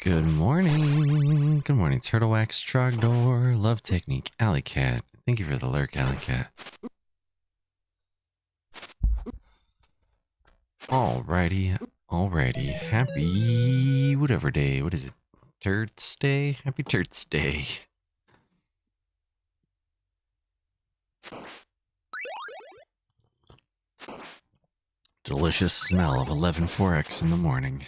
Good morning. Good morning, Turtle Wax, Trogdor, Love Technique, Alley Cat. Thank you for the lurk, Alley Cat. Alrighty. Happy whatever day. What is it? Turds Day? Happy Turds Day. Delicious smell of 11-4X in the morning.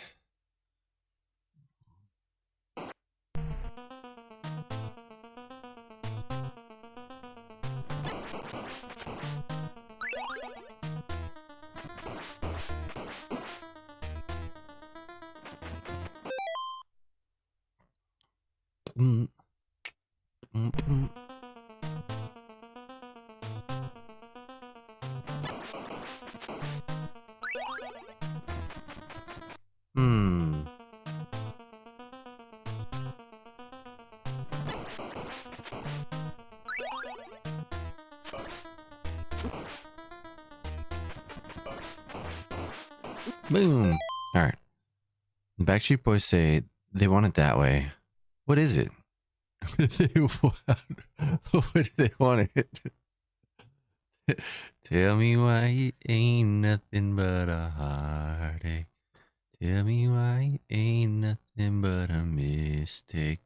Boom. All right. The Backstreet Boys say they want it that way. What is it? What do they want it? Tell me why it ain't nothing but a heartache. Tell me why it ain't nothing but a mistake.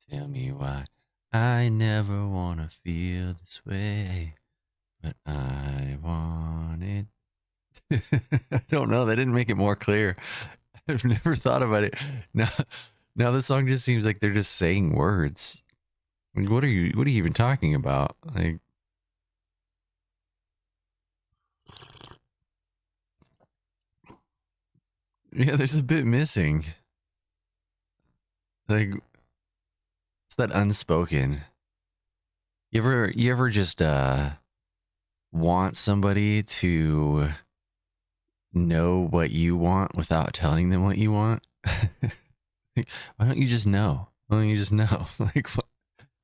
Tell me why I never want to feel this way, but I want it. I don't know. They didn't make it more clear. I've never thought about it. Now the song just seems like they're just saying words. Like, what are you even talking about? Like, yeah, there's a bit missing. Like, it's that unspoken. You ever just want somebody to know what you want without telling them what you want? Like, why don't you just know? Why don't you just know? Like, what?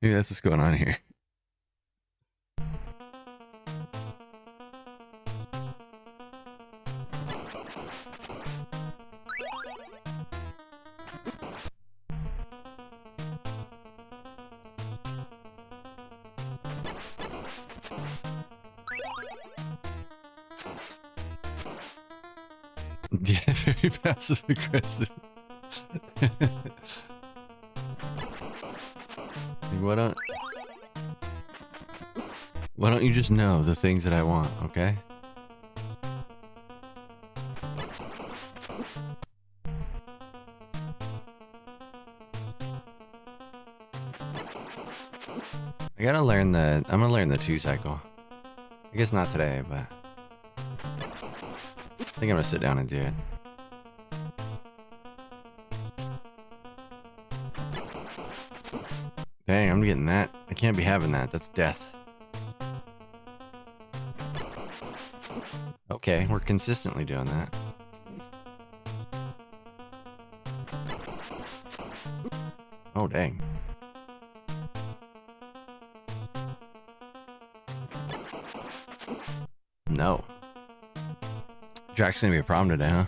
Maybe that's what's going on here. Yeah, very passive aggressive. Like, why don't you just know the things that I want, okay? I'm gonna learn the 2 cycle. I guess not today, but I think I'm gonna sit down and do it. Dang, I'm getting that. I can't be having that. That's death. Okay, we're consistently doing that. Oh, dang. No. Drax gonna be a problem today, huh?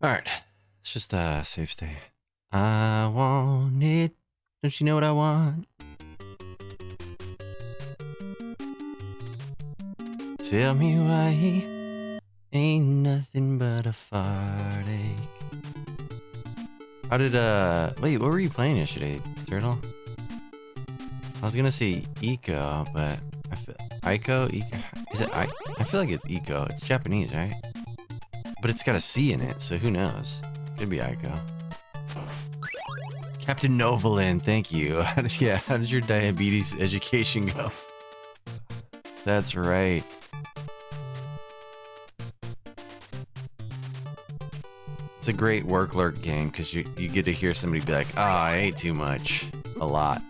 Alright. It's just a safe stay. I want it. Don't you know what I want? Tell me why ain't nothing but a fartache. How did, wait, what were you playing yesterday, Turtle? I was gonna say Eco, but Eco? Is it I feel like it's Eco. It's Japanese, right? But it's got a C in it, so who knows? Could be Eiko. Captain Novalin, thank you. How did your diabetes education go? That's right. It's a great work lurk game because you get to hear somebody be like, "Oh, I ate too much," a lot.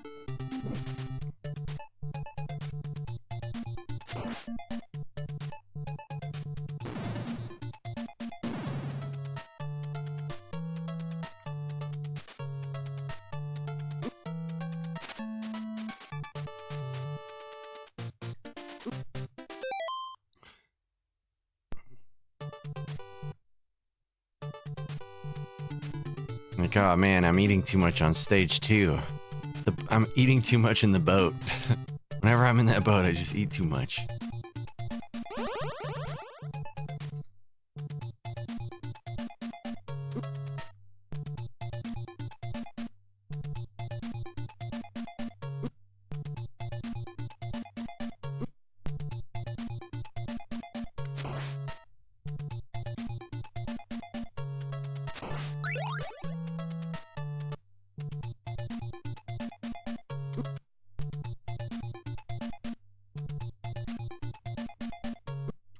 Like, oh man, I'm eating too much on stage 2. I'm eating too much in the boat. Whenever I'm in that boat, I just eat too much.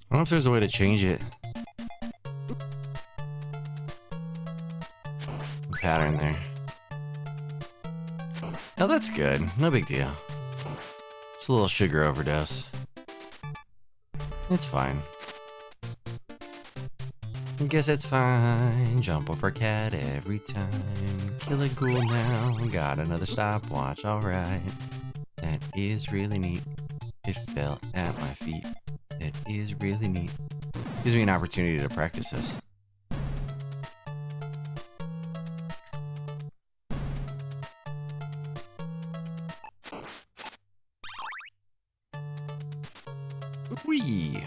I don't know if there's a way to change it. Pattern there. Oh, that's good. No big deal. Just a little sugar overdose. It's fine. I guess it's fine. Jump over cat every time. Kill a ghoul now. Got another stopwatch. Alright. That is really neat. It fell at my feet. It is really neat. Gives me an opportunity to practice this. Whee!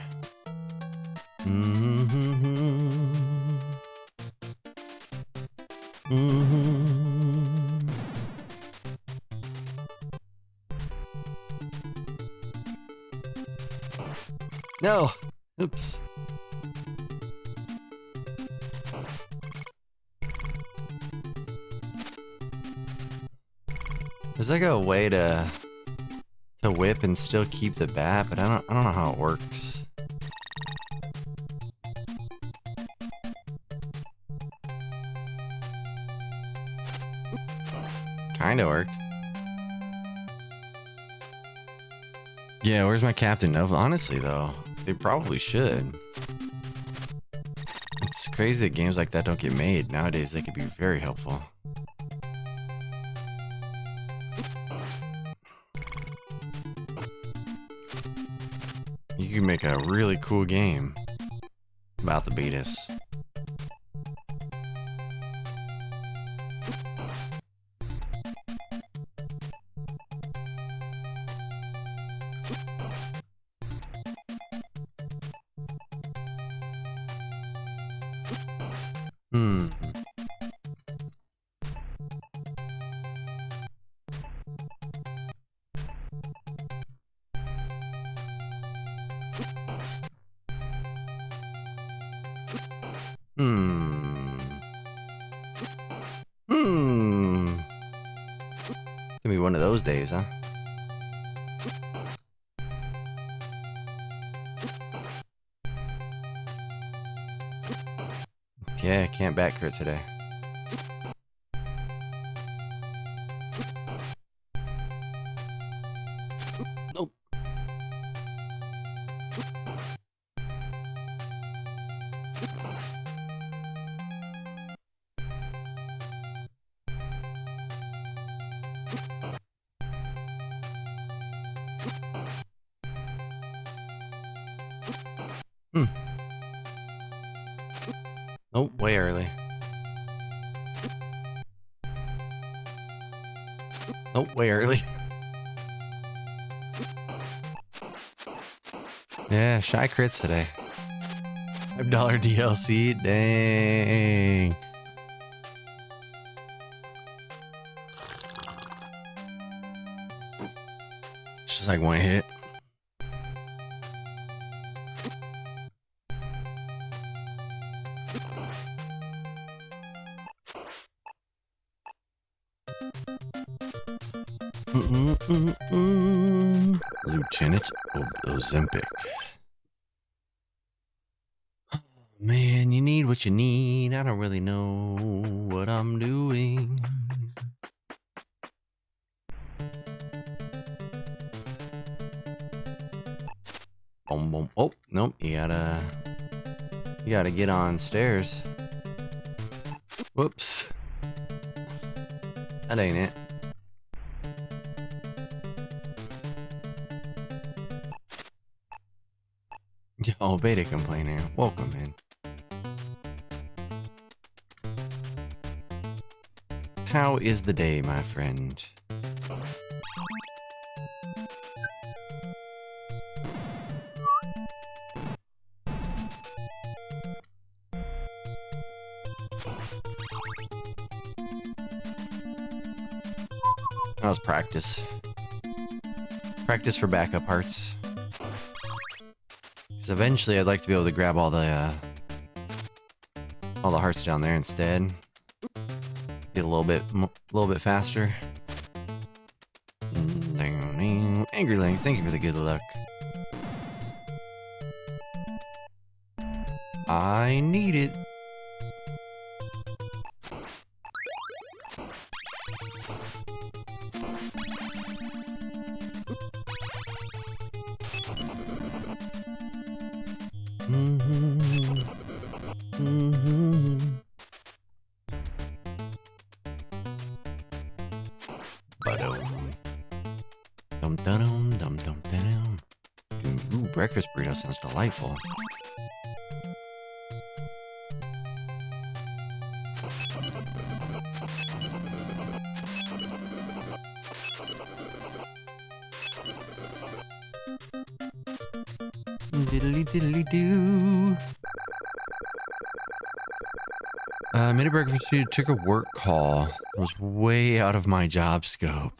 No! Oops. There's like a way to whip and still keep the bat, but I don't know how it works. Kinda worked. Yeah, where's my Captain Nova? Honestly, though, they probably should. It's crazy that games like that don't get made. Nowadays, they could be very helpful. You can make a really cool game about the Beatus. Gonna be one of those days, huh? Yeah, can't back crit today. Nope. Oh, way early. Oh, way early. Yeah, shy crits today. $5 DLC, dang. It's just like one hit. Lieutenant Ozempic. Oh, man, you need what you need. I don't really know what I'm doing. Boom, boom. Oh, nope. You gotta get on stairs. Whoops. That ain't it. Oh, beta complainer. Welcome in. How is the day, my friend? That was practice. Practice for backup hearts. Because eventually I'd like to be able to grab all the hearts down there instead. Get a little bit faster. Angry Lings, thank you for the good luck. I need it. Ooh, breakfast burrito sounds delightful. Diddly diddly doo. Made a breakfast food, took a work call. It was way out of my job scope.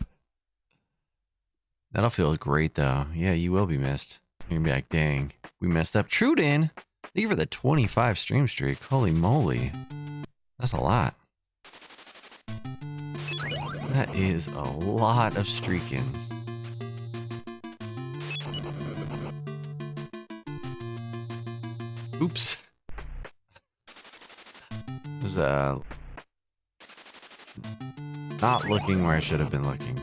That'll feel great though. Yeah, you will be missed. You're gonna be like, dang, we messed up. Truden! Thank you for the 25 stream streak. Holy moly. That's a lot. That is a lot of streaking. Oops. I was not looking where I should have been looking.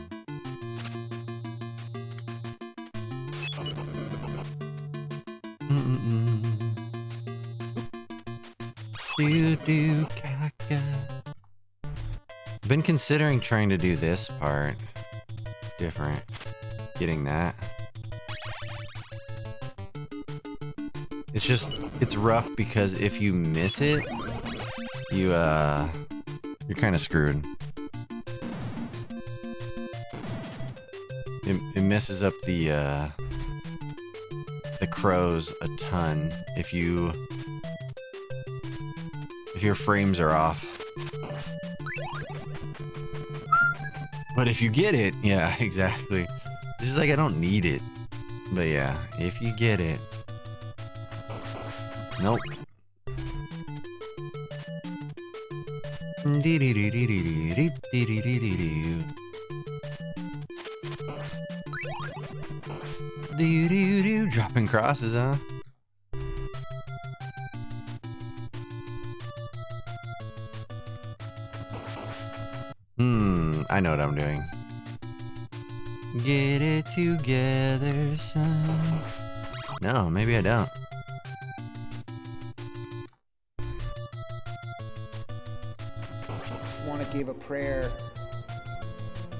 Do caca. I've been considering trying to do this part different. Getting that. It's rough because if you miss it, you're kind of screwed. It messes up the crows a ton if your frames are off. But if you get it, yeah, exactly. This is like, I don't need it. But yeah, if you get it. Nope. Dropping crosses, huh? I know what I'm doing. Get it together, son. No, maybe I don't. Want to give a prayer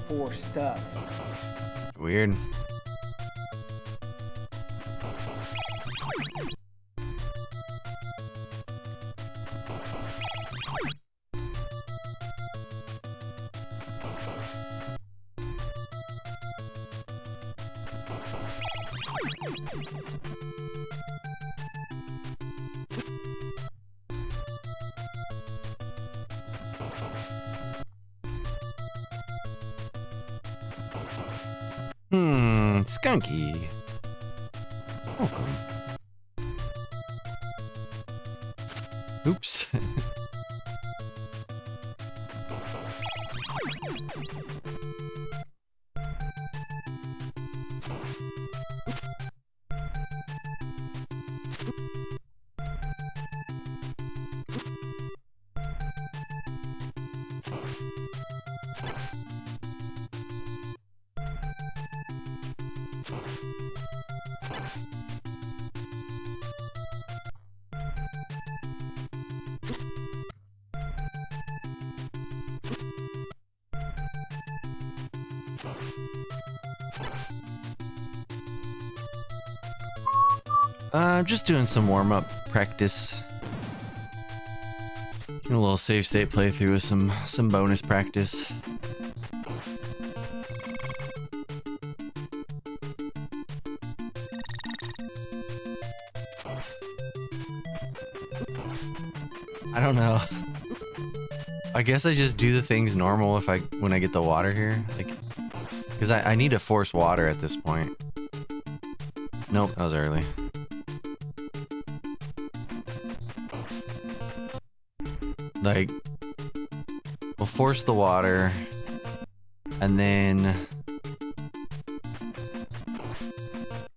for stuff. Weird. Skunky. Welcome. Oops. I'm just doing some warm-up practice. A little save state playthrough with some bonus practice. I don't know. I guess I just do the things normal when I get the water here, like, because I need to force water at this point. Nope, that was early. Like, we'll force the water, and then...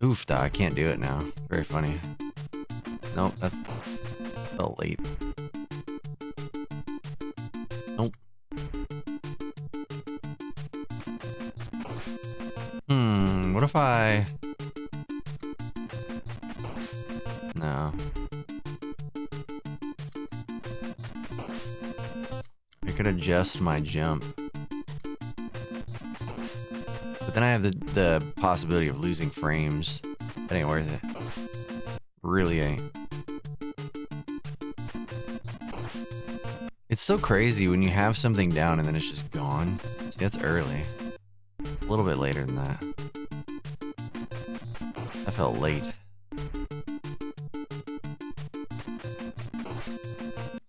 Oof, I can't do it now. Very funny. Nope, that's... felt late. Nope. What if I... No. I could adjust my jump. But then I have the possibility of losing frames. That ain't worth it. Really ain't. It's so crazy when you have something down and then it's just gone. See, that's early. It's a little bit later than that. I felt late.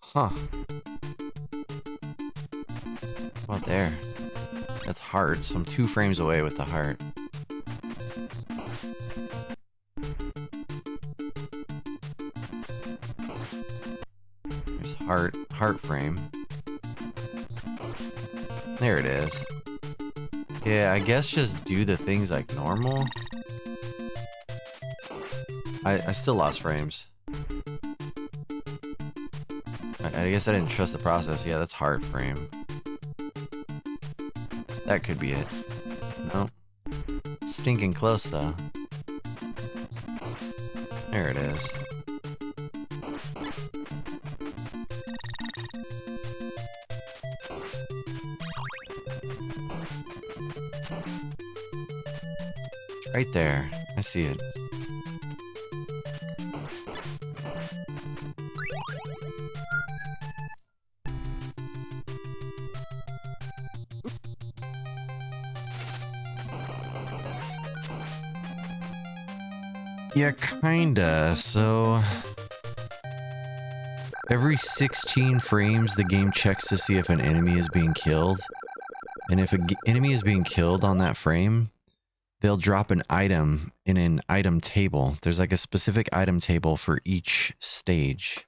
Huh. How about there? That's heart, so I'm 2 frames away with the heart. There's heart frame. There it is. Yeah, I guess just do the things like normal. I still lost frames. I guess I didn't trust the process. Yeah, that's heart frame. That could be it. Nope. Stinking close, though. There it is. It's right there. I see it. Yeah, kinda. So every 16 frames, the game checks to see if an enemy is being killed. And if an enemy is being killed on that frame, they'll drop an item in an item table. There's like a specific item table for each stage.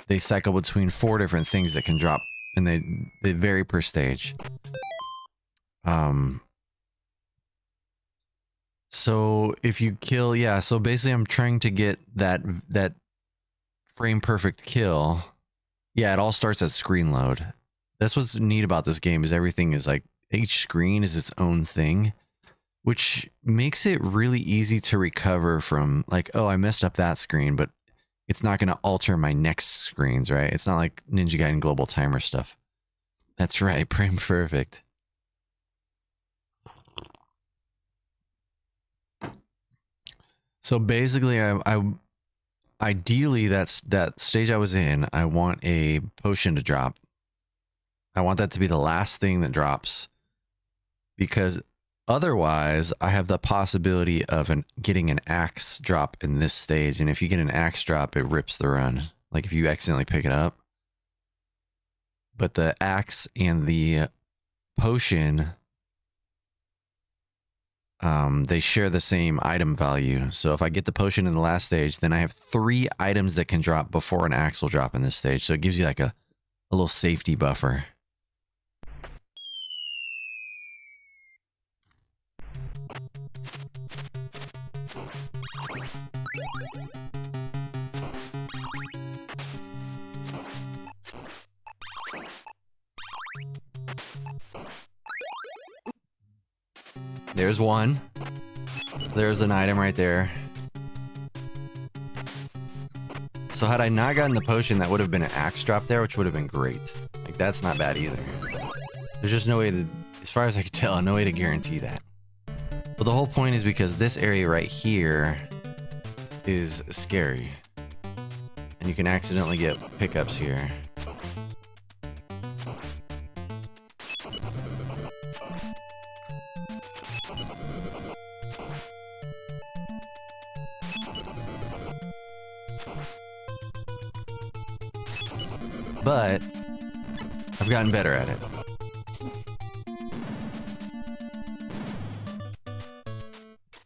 They cycle between 4 different things that can drop, and they vary per stage. So if you kill, yeah, so basically I'm trying to get that frame perfect kill. Yeah, it all starts at screen load. That's what's neat about this game, is everything is like, each screen is its own thing, which makes it really easy to recover from, like, oh, I messed up that screen, but it's not going to alter my next screens, right? It's not like Ninja Gaiden Global Timer stuff. That's right, frame perfect. So basically, I ideally that stage I was in, I want a potion to drop. I want that to be the last thing that drops, because otherwise I have the possibility of getting an axe drop in this stage, and if you get an axe drop, it rips the run. Like if you accidentally pick it up. But the axe and the potion, they share the same item value. So if I get the potion in the last stage, then I have 3 items that can drop before an axe will drop in this stage. So it gives you like a little safety buffer. There's one. There's an item right there. So had I not gotten the potion, that would have been an axe drop there, which would have been great. Like, that's not bad either. There's just no way to, as far as I could tell, no way to guarantee that. But the whole point is because this area right here is scary. And you can accidentally get pickups here. But I've gotten better at it.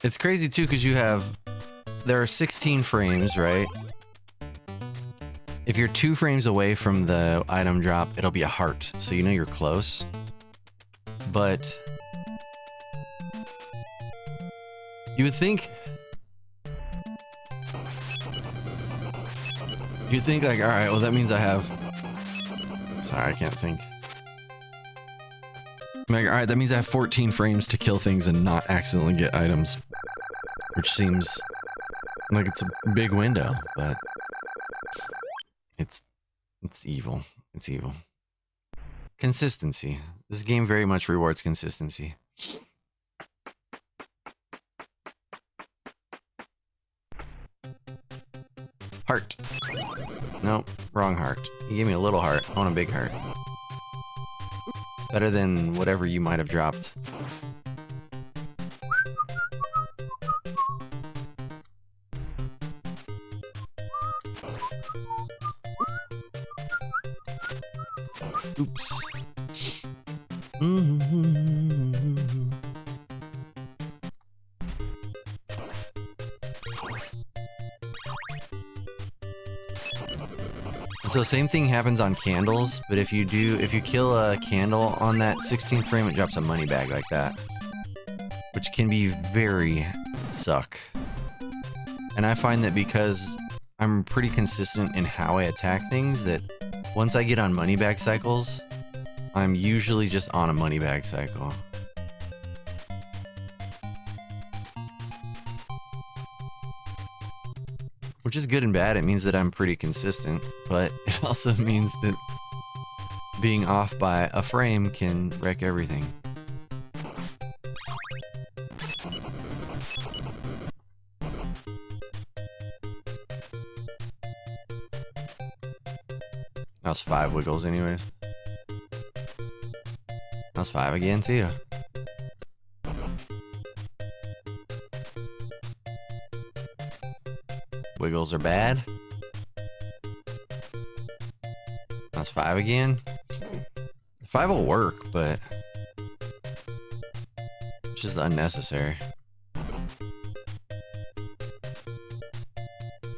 It's crazy too because there are 16 frames, right? If you're 2 frames away from the item drop, it'll be a heart, so you know you're close. But you would think like, all right, well that means I have. Sorry, I can't think. I'm like, all right, that means I have 14 frames to kill things and not accidentally get items, which seems like it's a big window, but it's evil. It's evil. Consistency. This game very much rewards consistency. Heart. Nope, wrong heart. You gave me a little heart. I want a big heart. It's better than whatever you might have dropped. Oops. So same thing happens on candles, but if you kill a candle on that 16th frame, it drops a money bag like that, which can be very suck. And I find that because I'm pretty consistent in how I attack things, that once I get on money bag cycles, I'm usually just on a money bag cycle. Which is good and bad. It means that I'm pretty consistent, but it also means that being off by a frame can wreck everything. That was 5 wiggles anyways. That was 5 again too. Wiggles are bad. That's 5 again. 5 will work, but it's just unnecessary.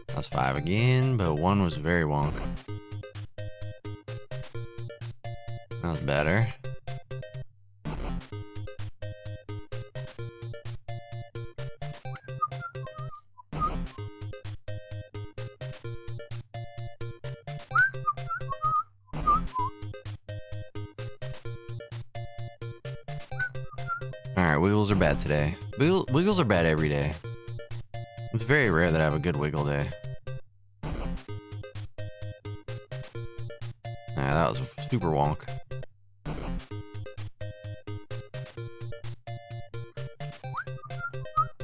That's 5 again, but 1 was very wonk. That was better. Alright, wiggles are bad today. Wiggles are bad every day. It's very rare that I have a good wiggle day. Ah, that was super wonk.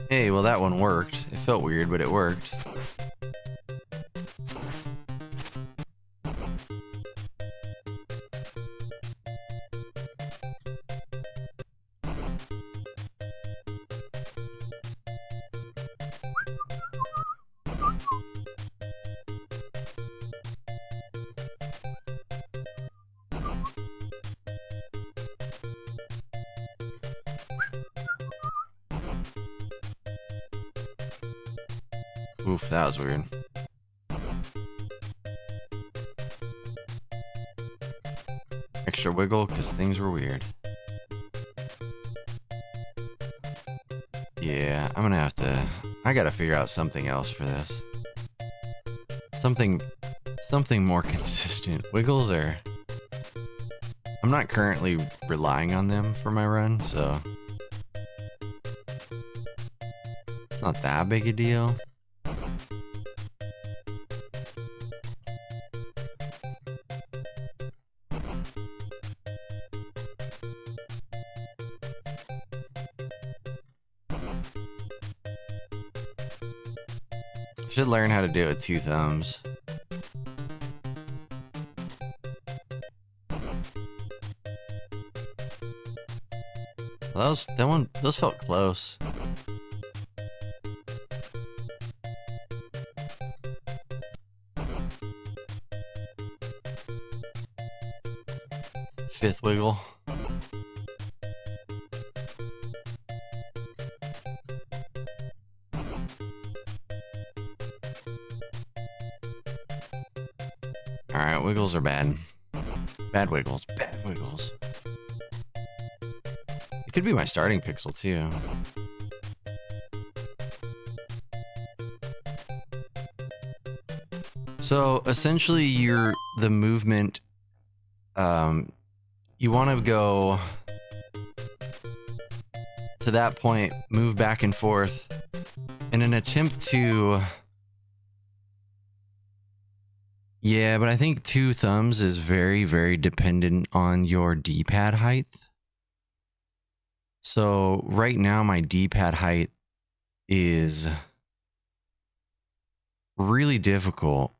Hey, well that one worked. It felt weird, but it worked. Oof, that was weird. Extra wiggle because things were weird. Yeah, I'm gonna have to... I gotta figure out something else for this. Something more consistent. Wiggles are... I'm not currently relying on them for my run, so... It's not that big a deal. Should learn how to do it with 2 thumbs. those felt close. Fifth wiggle. Alright, wiggles are bad. Bad wiggles. Bad wiggles. It could be my starting pixel too. So essentially the movement, you want to go to that point, move back and forth in an attempt to... Yeah, but I think 2 thumbs is very, very dependent on your D-pad height. So right now my D-pad height is really difficult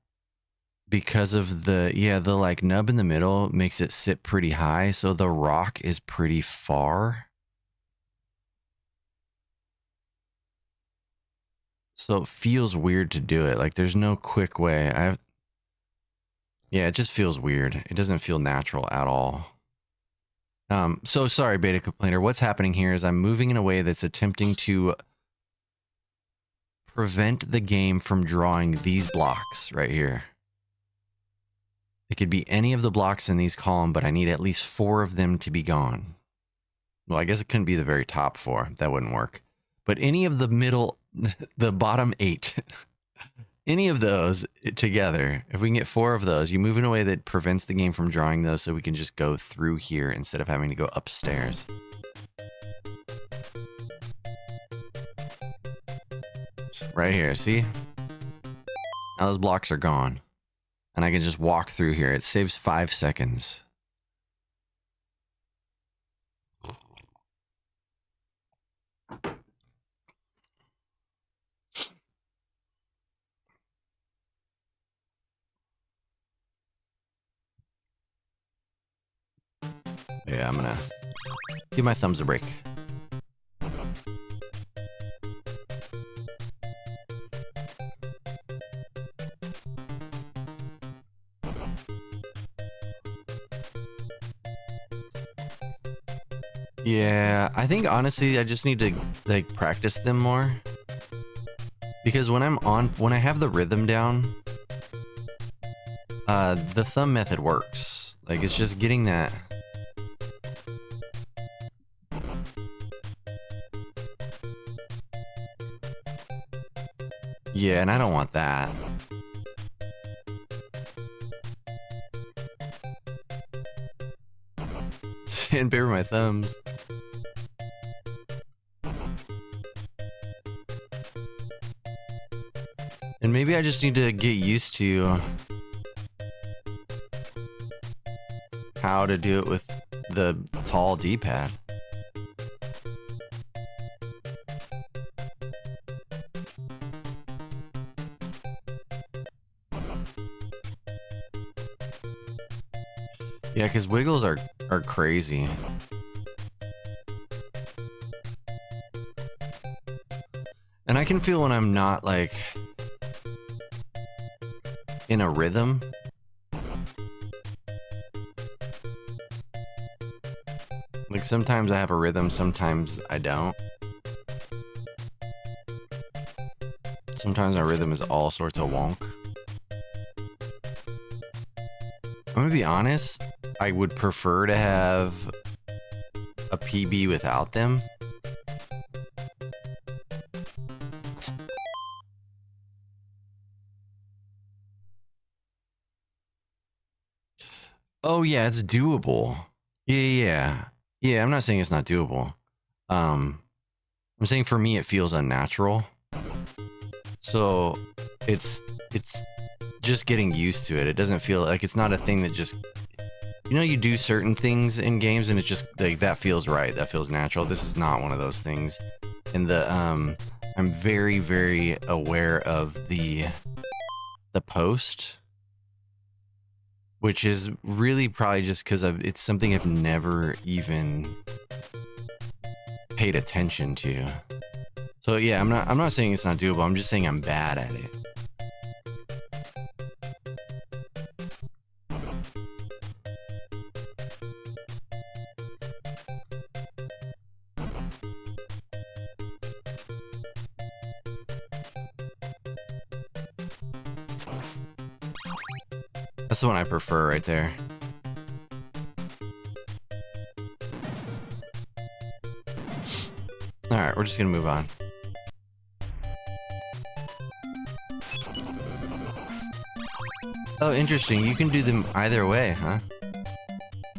because of the like nub in the middle makes it sit pretty high, so the rock is pretty far. So it feels weird to do it. Like there's no quick way. Yeah, it just feels weird. It doesn't feel natural at all. So sorry, beta complainer. What's happening here is I'm moving in a way that's attempting to prevent the game from drawing these blocks right here. It could be any of the blocks in these columns, but I need at least 4 of them to be gone. Well, I guess it couldn't be the very top 4. That wouldn't work. But any of the middle, the bottom 8, any of those together, if we can get 4 of those, you move in a way that prevents the game from drawing those so we can just go through here instead of having to go upstairs. Right here, see? Now those blocks are gone. And I can just walk through here. It saves 5 seconds. Yeah, I'm gonna give my thumbs a break. Yeah, I think honestly I just need to like practice them more. Because when I have the rhythm down, the thumb method works. Like it's just getting that. Yeah, and I don't want that. Sandpaper my thumbs. And maybe I just need to get used to how to do it with the tall D-pad. Yeah, because wiggles are crazy. And I can feel when I'm not like in a rhythm. Like sometimes I have a rhythm, sometimes I don't. Sometimes my rhythm is all sorts of wonk. I'm gonna be honest, I would prefer to have a PB without them. Oh yeah, it's doable. Yeah. I'm not saying it's not doable. I'm saying for me it feels unnatural. So it's just getting used to it. It doesn't feel like it's not a thing that just, you know, you do certain things in games and it just like that feels right. That feels natural. This is not one of those things. And I'm very, very aware of the post, which is really probably just because it's something I've never even paid attention to. So yeah, I'm not saying it's not doable. I'm just saying I'm bad at it. That's the one I prefer right there. Alright, we're just gonna move on. Oh, interesting. You can do them either way, huh?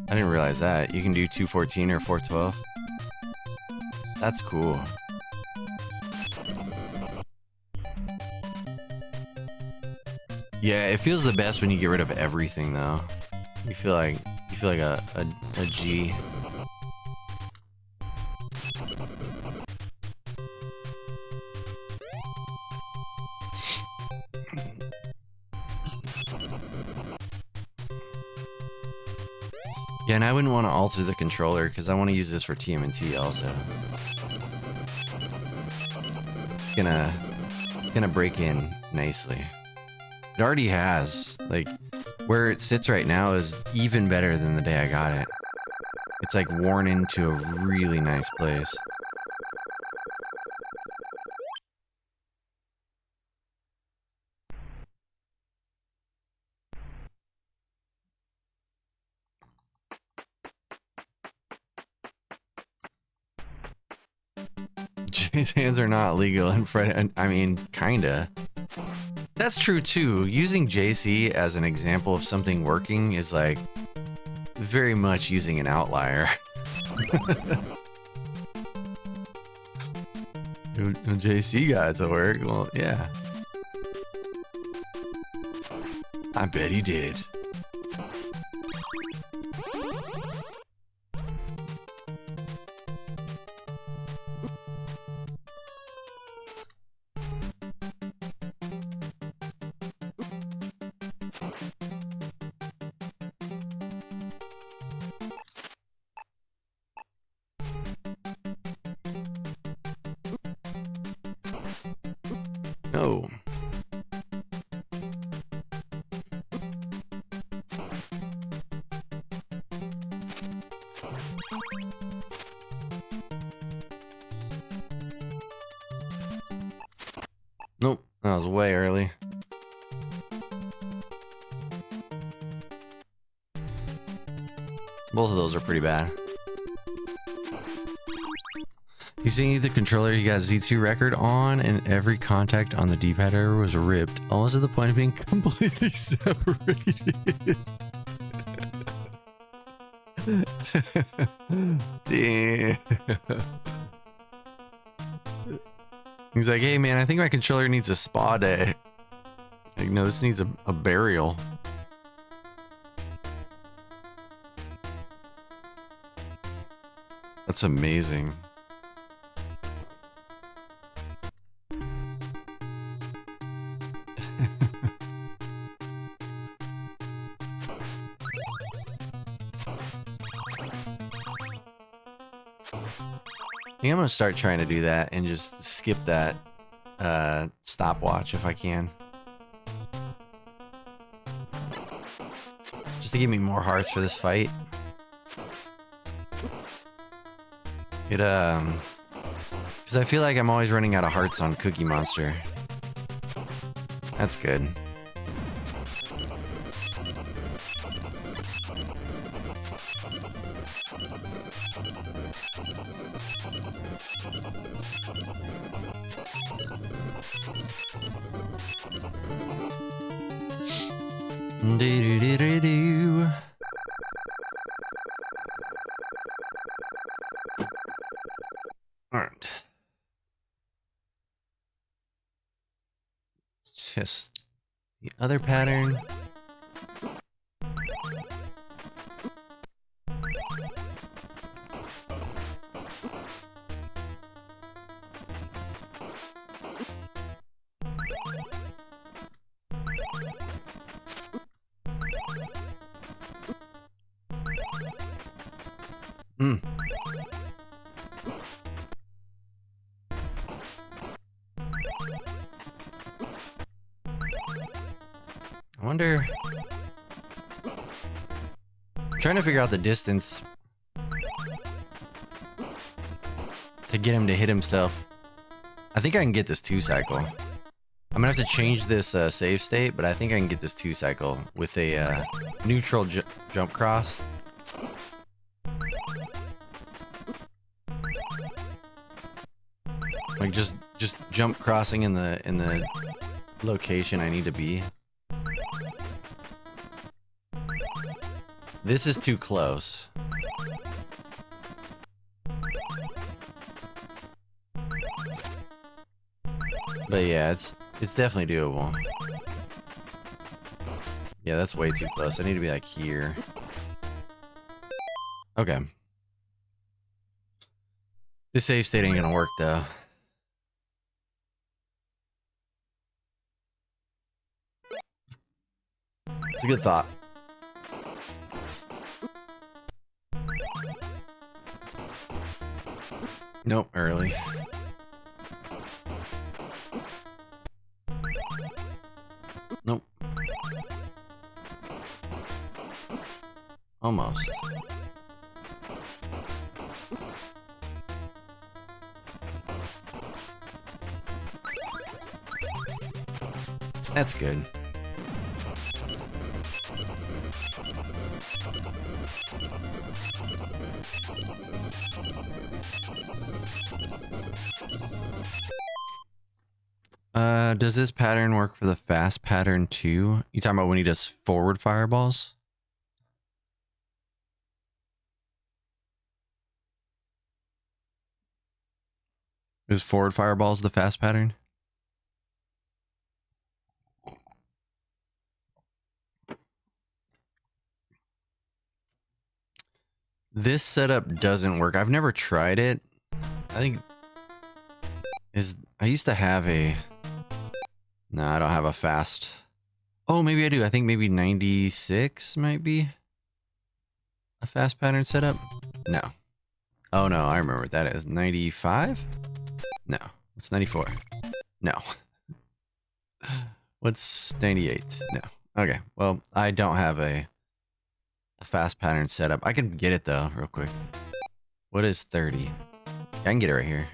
I didn't realize that. You can do 214 or 412. That's cool. Yeah, it feels the best when you get rid of everything, though. You feel like a G. Yeah, and I wouldn't want to alter the controller because I want to use this for TMNT also. It's gonna break in nicely. It already has. Like, where it sits right now is even better than the day I got it. It's like worn into a really nice place. Jay's hands are not legal in front. I mean, kinda. That's true too. Using JC as an example of something working is like very much using an outlier. JC got it to work. Well, yeah. I bet he did. No. Nope, that was way early. Both of those are pretty bad. You see the controller you got Z2 record on, and every contact on the D-pad area was ripped, almost to the point of being completely separated. Damn. He's like, hey man, I think my controller needs a spa day. Like, no, this needs a burial. That's amazing. I think I'm gonna start trying to do that and just skip that stopwatch if I can. Just to give me more hearts for this fight. It because I feel like I'm always running out of hearts on Cookie Monster. That's good. Do-do-do-do-do. Alright. Test the other pattern. wonder... I'm trying to figure out the distance to get him to hit himself. I think I can get this 2-cycle. I'm gonna have to change this save state, but I think I can get this 2-cycle with a neutral jump cross. Like just jump crossing in the location I need to be. This is too close. But yeah, it's definitely doable. Yeah, that's way too close. I need to be like here. Okay. This save state ain't gonna work though. It's a good thought. Nope, early. Nope. Almost. That's good. Does this pattern work for the fast pattern too? You talking about when he does forward fireballs? Is forward fireballs the fast pattern? This setup doesn't work. I've never tried it. I think I used to have a... No, I don't have a fast. Oh, maybe I do. I think maybe 96 might be a fast pattern setup. No. Oh no, I remember what that is. 95? No. It's 94. No. What's 98? No. Okay. Well, I don't have a fast pattern setup. I can get it though, real quick. What is 30? I can get it right here.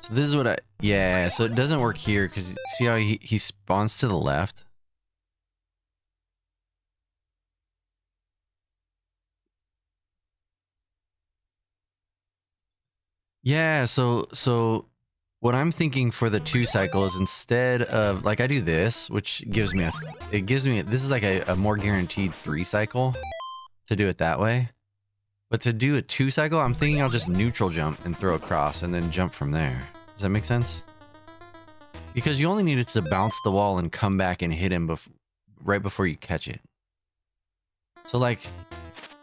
So this is what yeah, so it doesn't work here because see how he spawns to the left? Yeah, so what I'm thinking for the 2-cycle is instead of like I do this, which gives me this is like a more guaranteed 3-cycle to do it that way. But to do a 2-cycle, I'm thinking I'll just neutral jump and throw across and then jump from there. Does that make sense? Because you only need it to bounce the wall and come back and hit him right before you catch it. So like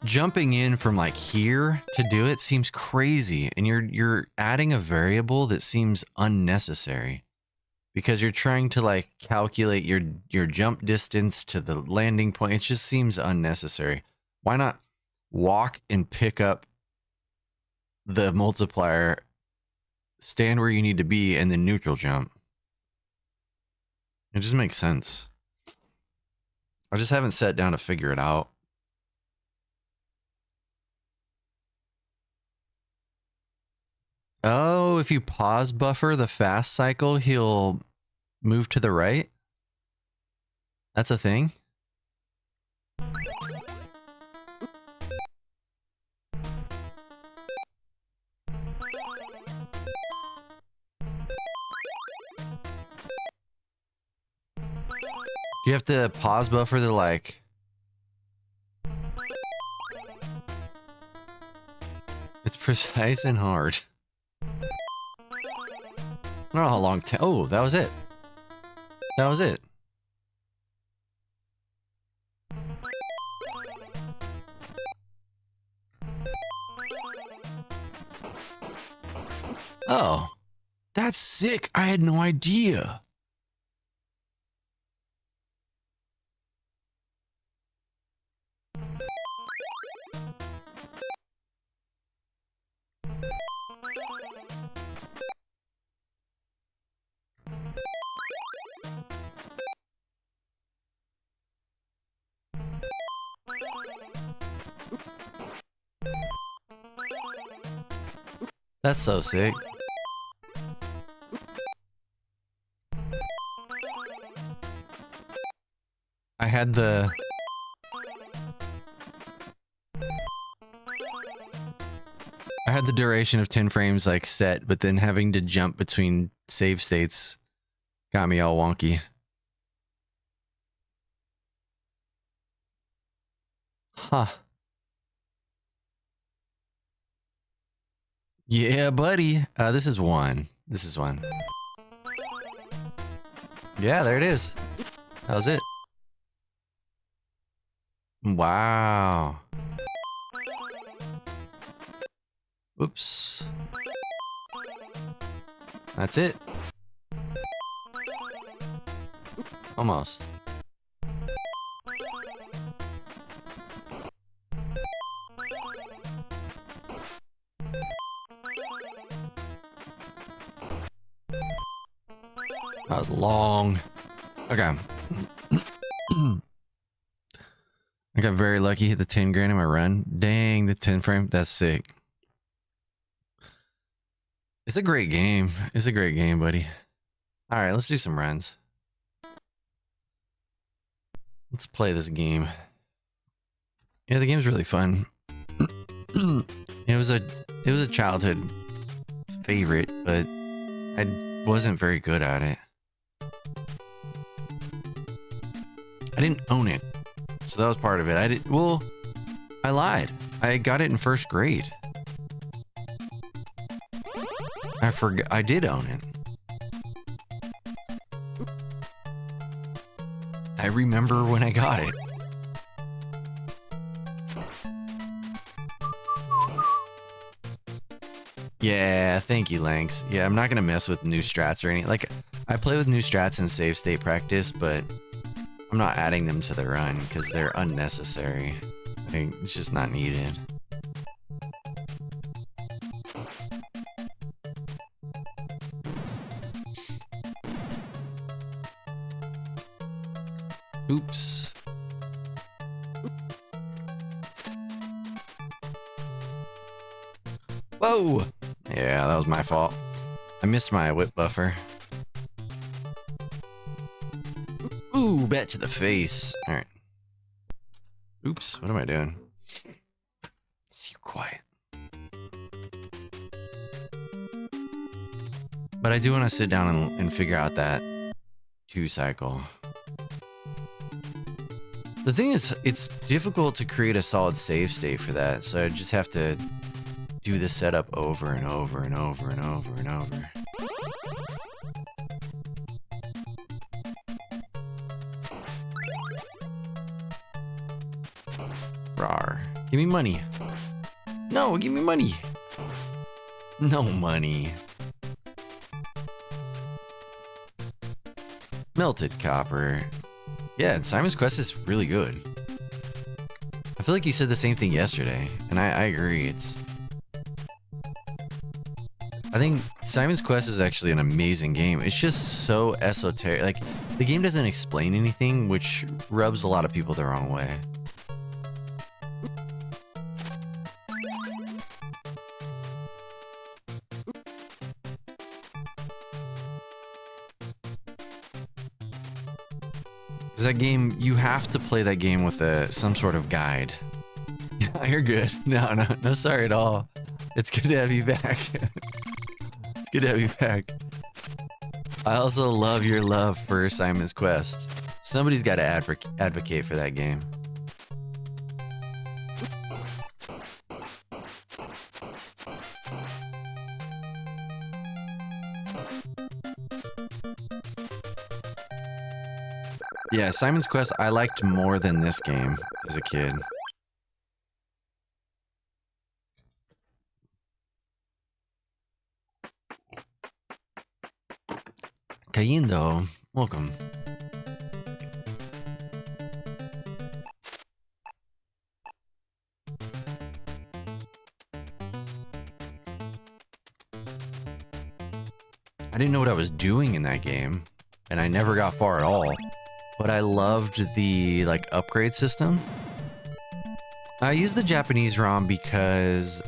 jumping in from like here to do it seems crazy, and you're adding a variable that seems unnecessary because you're trying to like calculate your jump distance to the landing point. It just seems unnecessary. Why not walk and pick up the multiplier, stand where you need to be, and then neutral jump? It just makes sense. I just haven't sat down to figure it out. Oh, if you pause buffer the fast cycle, he'll move to the right? That's a thing? You have to pause buffer the like... It's precise and hard. I don't know how long... Oh, that was it. That was it. Oh. That's sick. I had no idea. That's so sick. I had the duration of 10 frames like set, but then having to jump between save states got me all wonky. Huh. Yeah, buddy. This is one. This is one. Yeah, there it is. That was it. Wow. Oops. That's it. Almost. That was long. Okay. I got very lucky, hit the 10 grand in my run. Dang, the 10 frame. That's sick. It's a great game. It's a great game, buddy. All right, let's do some runs. Let's play this game. Yeah, the game's really fun. It was a childhood favorite, but I wasn't very good at it. I didn't own it. So that was part of it. I lied. I got it in first grade. I forgot. I did own it. I remember when I got it. Yeah, thank you, Lanks. Yeah, I'm not gonna mess with new strats or anything. Like, I play with new strats in save state practice, but I'm not adding them to the run because they're unnecessary. Like, it's just not needed. Oops. Whoa! Yeah, that was my fault. I missed my whip buffer. Ooh, bat to the face. Alright. Oops, what am I doing? It's you quiet. But I do want to sit down and figure out that 2 cycle. The thing is, it's difficult to create a solid save state for that, so I just have to do the setup over and over and over and over and over. Rawr. Give me money. No, give me money. No money. Melted copper. Yeah, Simon's Quest is really good. I feel like you said the same thing yesterday, and I agree. I think Simon's Quest is actually an amazing game. It's just so esoteric. Like, the game doesn't explain anything, which rubs a lot of people the wrong way. That game, you have to play that game with some sort of guide. You're good. No, sorry at all. It's good to have you back. It's good to have you back. I also love your love for Simon's Quest. Somebody's got to advocate for that game. Yeah, Simon's Quest I liked more than this game as a kid. Cayendo, welcome. I didn't know what I was doing in that game, and I never got far at all. But I loved the, like, upgrade system. I used the Japanese ROM because...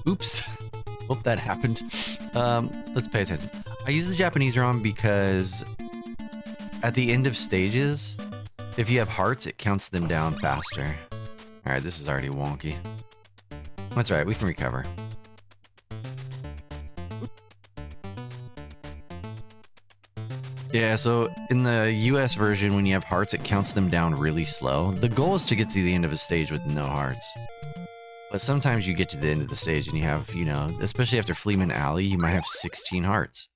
Oops. Hope that happened. Let's pay attention. I use the Japanese ROM because at the end of stages, if you have hearts, it counts them down faster. Alright, this is already wonky. That's right, we can recover. Yeah, so in the US version, when you have hearts, it counts them down really slow. The goal is to get to the end of a stage with no hearts. But sometimes you get to the end of the stage and you have, you know, especially after Fleeman Alley, you might have 16 hearts.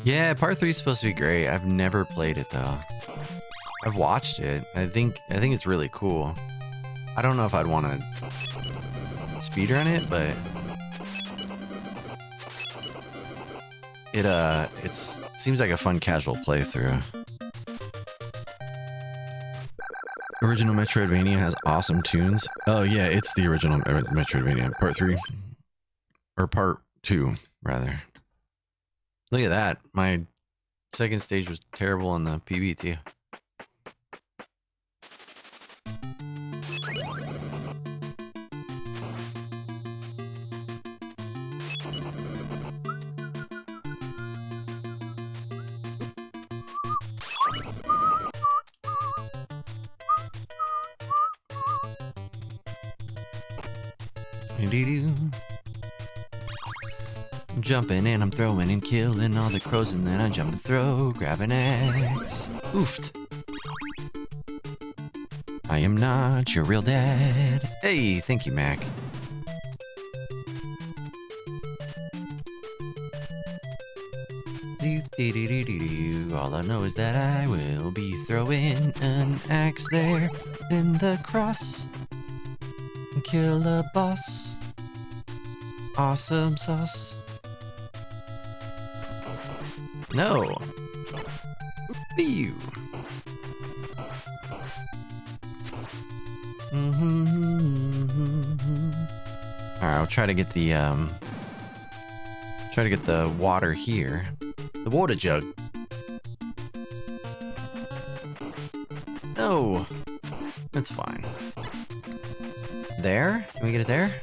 Yeah, part 3 is supposed to be great. I've never played it though. I've watched it. I think it's really cool. I don't know if I'd want to speedrun it, but it seems like a fun casual playthrough. Original Metroidvania has awesome tunes. Oh yeah, it's the original Metroidvania, part 3 or part 2 rather. Look at that. My second stage was terrible on the PB too. I'm jumping and I'm throwing and killing all the crows, and then I jump and throw, grab an axe. Oofed. I am not your real dad. Hey, thank you, Mac. All I know is that I will be throwing an axe there, then the cross, and kill a boss. Awesome sauce. No. Phew. Alright, I'll try to get the water here. The water jug. No. That's fine. There? Can we get it there?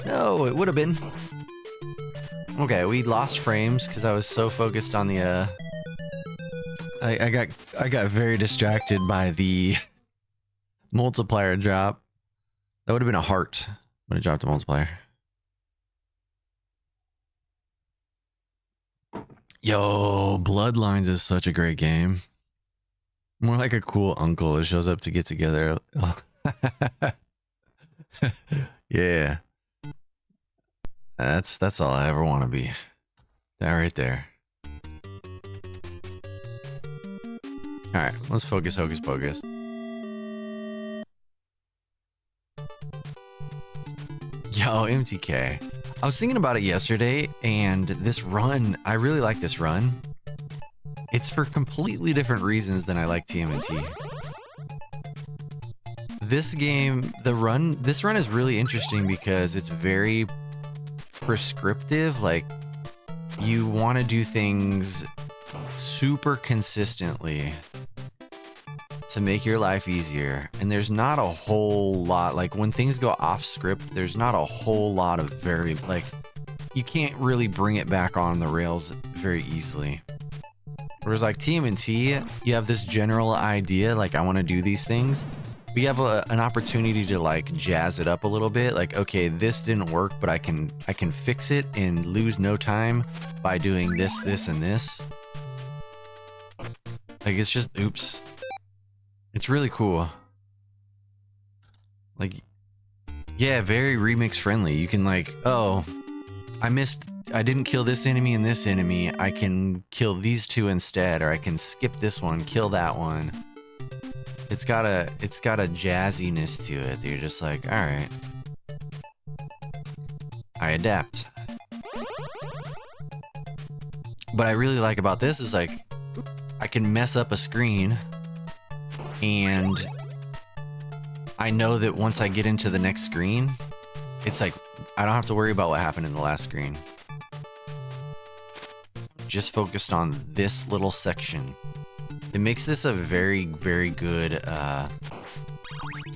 No, it would have been. Okay, we lost frames because I was so focused on the I got very distracted by the multiplier drop. That would have been a heart when it dropped a multiplier. Yo, Bloodlines is such a great game. More like a cool uncle that shows up to get together. Yeah. That's all I ever want to be. That right there. Alright, let's focus hocus pocus. Yo, MTK. I was thinking about it yesterday, and this run, I really like this run. It's for completely different reasons than I like TMNT. This game, this run is really interesting because it's very prescriptive. Like, you want to do things super consistently to make your life easier, and there's not a whole lot, like when things go off script, there's not a whole lot of you can't really bring it back on the rails very easily. Whereas like TMNT, you have this general idea, like I want to do these things. We have an opportunity to like jazz it up a little bit. Like, okay, this didn't work, but I can fix it and lose no time by doing this, this, and this. Like, it's just, oops. It's really cool. Like, yeah, very remix friendly. You can like, oh, I didn't kill this enemy and this enemy. I can kill these two instead, or I can skip this one, kill that one. It's got a jazziness to it. You're just like, all right, I adapt. What I really like about this is like, I can mess up a screen and I know that once I get into the next screen, it's like I don't have to worry about what happened in the last screen. Just focused on this little section. It makes this a very, very good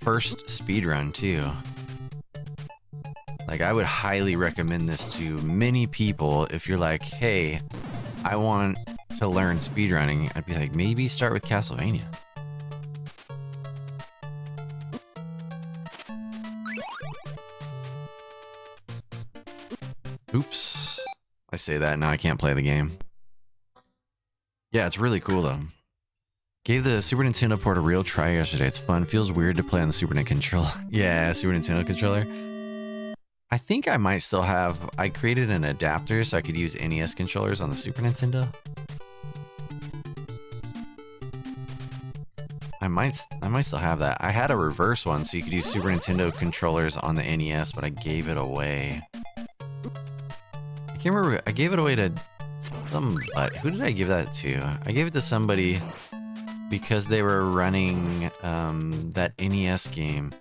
first speedrun too. Like, I would highly recommend this to many people. If you're like, hey, I want to learn speedrunning, I'd be like, maybe start with Castlevania. Oops. I say that, now I can't play the game. Yeah, it's really cool though. Gave the Super Nintendo port a real try yesterday. It's fun. Feels weird to play on the Super Nintendo controller. Yeah, Super Nintendo controller. I think I might still have... I created an adapter so I could use NES controllers on the Super Nintendo. I might still have that. I had a reverse one so you could use Super Nintendo controllers on the NES, but I gave it away. I can't remember. I gave it away to somebody. Who did I give that to? I gave it to somebody because they were running that NES game.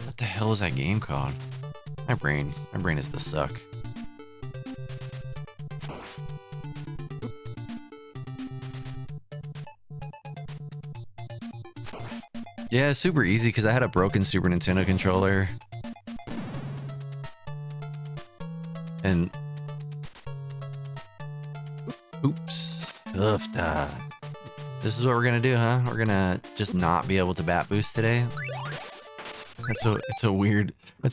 What the hell is that game called? My brain is the suck. Yeah, it's super easy because I had a broken Super Nintendo controller. And oops. This is what we're gonna do, huh? We're gonna just not be able to bat boost today. That's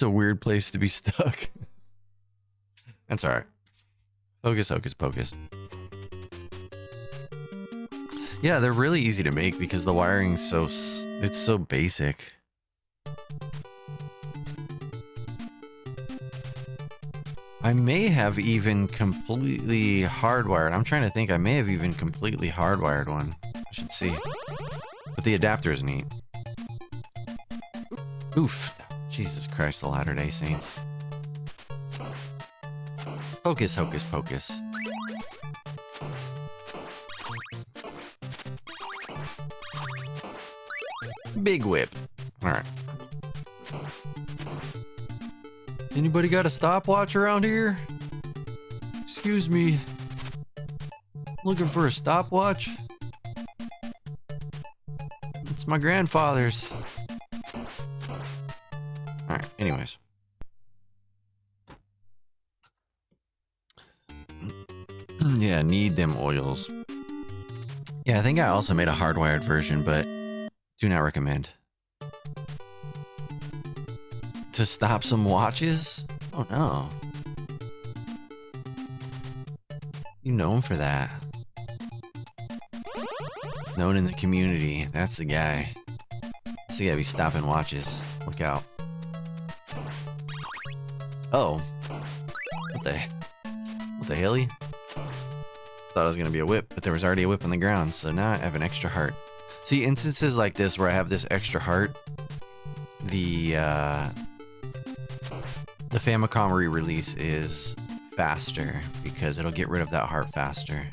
a weird place to be stuck. That's alright. Focus, hocus pocus. Yeah, they're really easy to make because the wiring's it's so basic. I may have even completely hardwired. I'm trying to think. I may have even completely hardwired one. I should see. But the adapter is neat. Oof. Jesus Christ, the Latter-day Saints. Focus, hocus pocus. Big whip. Alright. Anybody got a stopwatch around here? Excuse me. Looking for a stopwatch? It's my grandfather's. Alright, anyways. Yeah, need them oils. Yeah, I think I also made a hardwired version, but do not recommend. To stop some watches? Oh no. You known for that. Known in the community. That's the guy. So yeah, be stopping watches. Look out. Oh. What the hell-y? Thought it was gonna be a whip, but there was already a whip on the ground, so now I have an extra heart. See, instances like this where I have this extra heart, the Famicom re-release is faster because it'll get rid of that heart faster.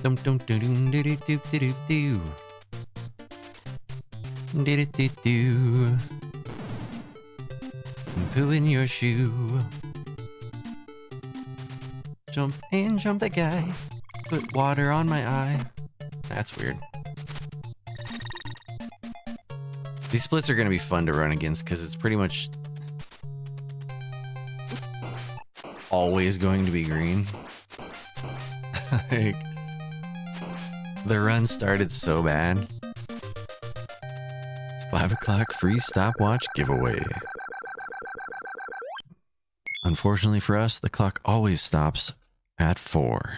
Dum dum dum dum doo doo doo doo doo. Doo doo doo. Poo in your shoe. Jump and jump that guy. Put water on my eye. That's weird. These splits are going to be fun to run against because it's pretty much always going to be green. Like, the run started so bad. 5 o'clock free stopwatch giveaway. Unfortunately for us, the clock always stops at 4.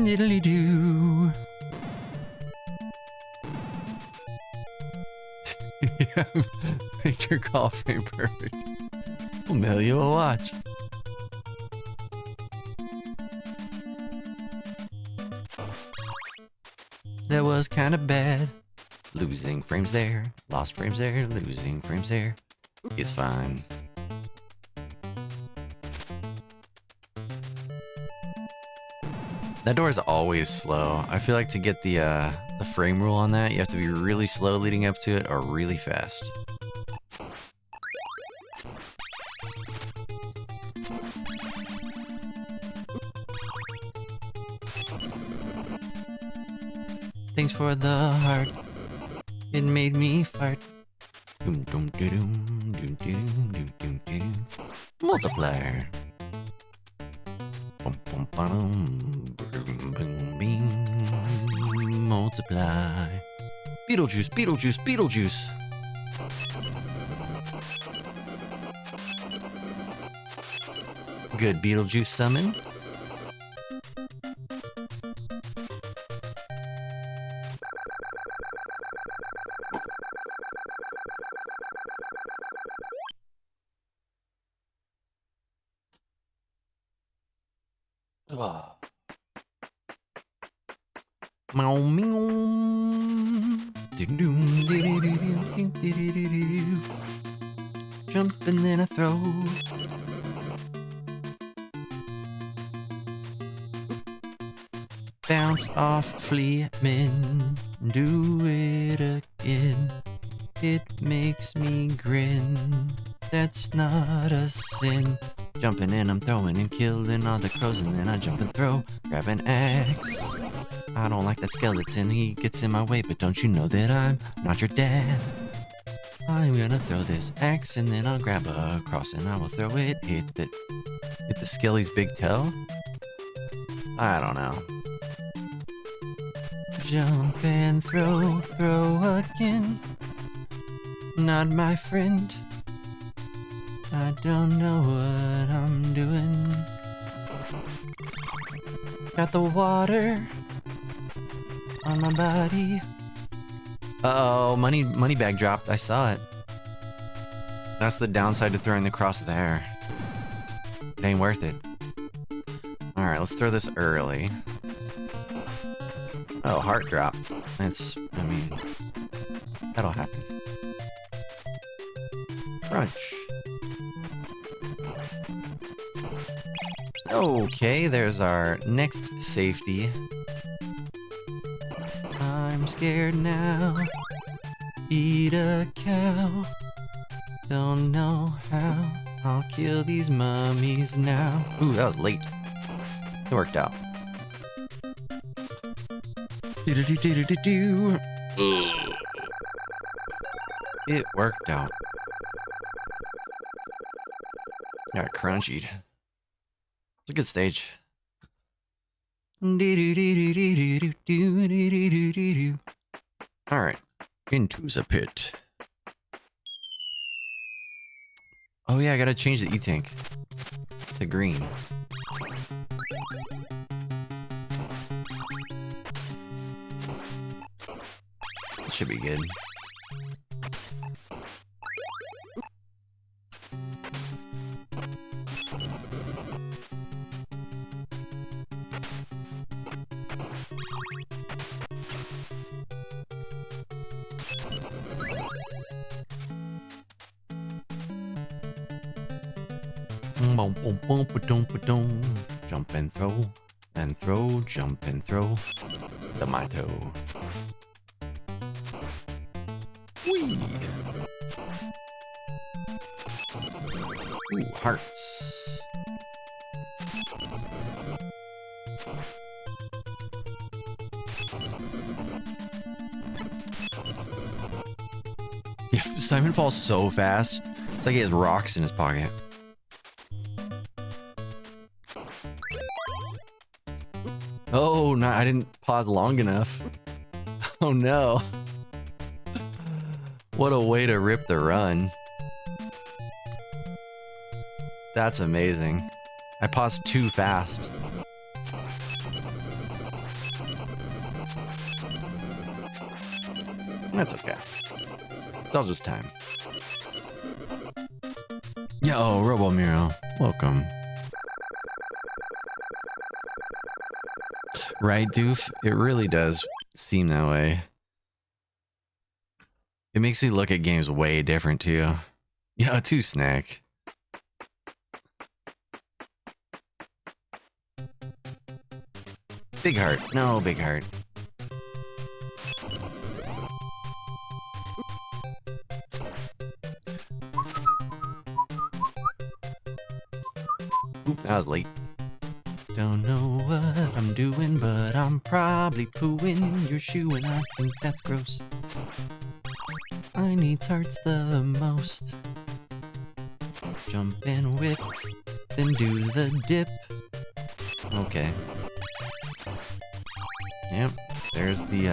Diddly doo. Make your call frame perfect. We'll mail you a watch. That was kind of bad. Losing frames there, lost frames there, losing frames there. It's fine. That door is always slow. I feel like to get the frame rule on that, you have to be really slow leading up to it or really fast. Thanks for the heart. It made me fart. Doom doom doom doom doom doom doom doom. Multiplier. Bum, bum, bum, boom, boom, bing. Multiply. Beetlejuice, Beetlejuice, Beetlejuice. Good Beetlejuice summon. Oh. Meow meow. Jump and then I throw. Bounce off Fleeman. Do it again. It makes me grin. That's not a sin. Jumping and I'm throwing and killing all the crows, and then I jump and throw, grab an axe. I don't like that skeleton, he gets in my way, but don't you know that I'm not your dad? I'm gonna throw this axe and then I'll grab a cross and I will throw it, hit the skelly's big toe? I don't know. Jump and throw, throw again. Not my friend. I don't know what I'm doing. Got the water on my body. Uh-oh, money bag dropped. I saw it. That's the downside to throwing the cross there. It ain't worth it. Alright, let's throw this early. Oh, heart drop. That's, I mean, that'll happen. Crunch. Okay, there's our next safety. I'm scared now. Eat a cow. Don't know how. I'll kill these mummies now. Ooh, that was late. It worked out. It worked out. Got crunched. It's a good stage. Alright. Into the pit. Oh yeah, I gotta change the E-tank to green. That should be good. Jump and throw, jump and throw. Tomato. Whee! Ooh, hearts. Yeah, Simon falls so fast. It's like he has rocks in his pocket. Oh, no, I didn't pause long enough. Oh no. What a way to rip the run. That's amazing. I paused too fast. That's okay. It's all just time. Yo, Robo Miro, welcome. Right, Doof? It really does seem that way. It makes me look at games way different, too. Yo, too, Snack. Big heart. No, big heart. Oop, that was late. Don't know what I'm doing, but I'm probably pooing your shoe, and I think that's gross. I need hearts the most. Jump and whip, then do the dip. Okay. Yep, there's the,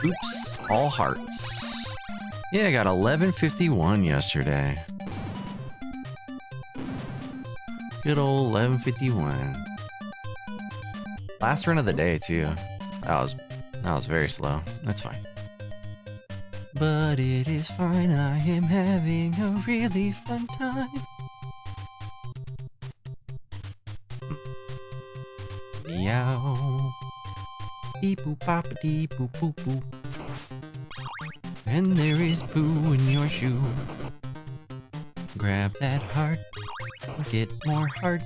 oops, all hearts. Yeah, I got 1151 yesterday. Good old 1151. Last run of the day, too. That was very slow. That's fine. But it is fine, I am having a really fun time. Meow. Beep boop pop dee boop boop boop. And there is poo in your shoe. Grab that heart, get more heart.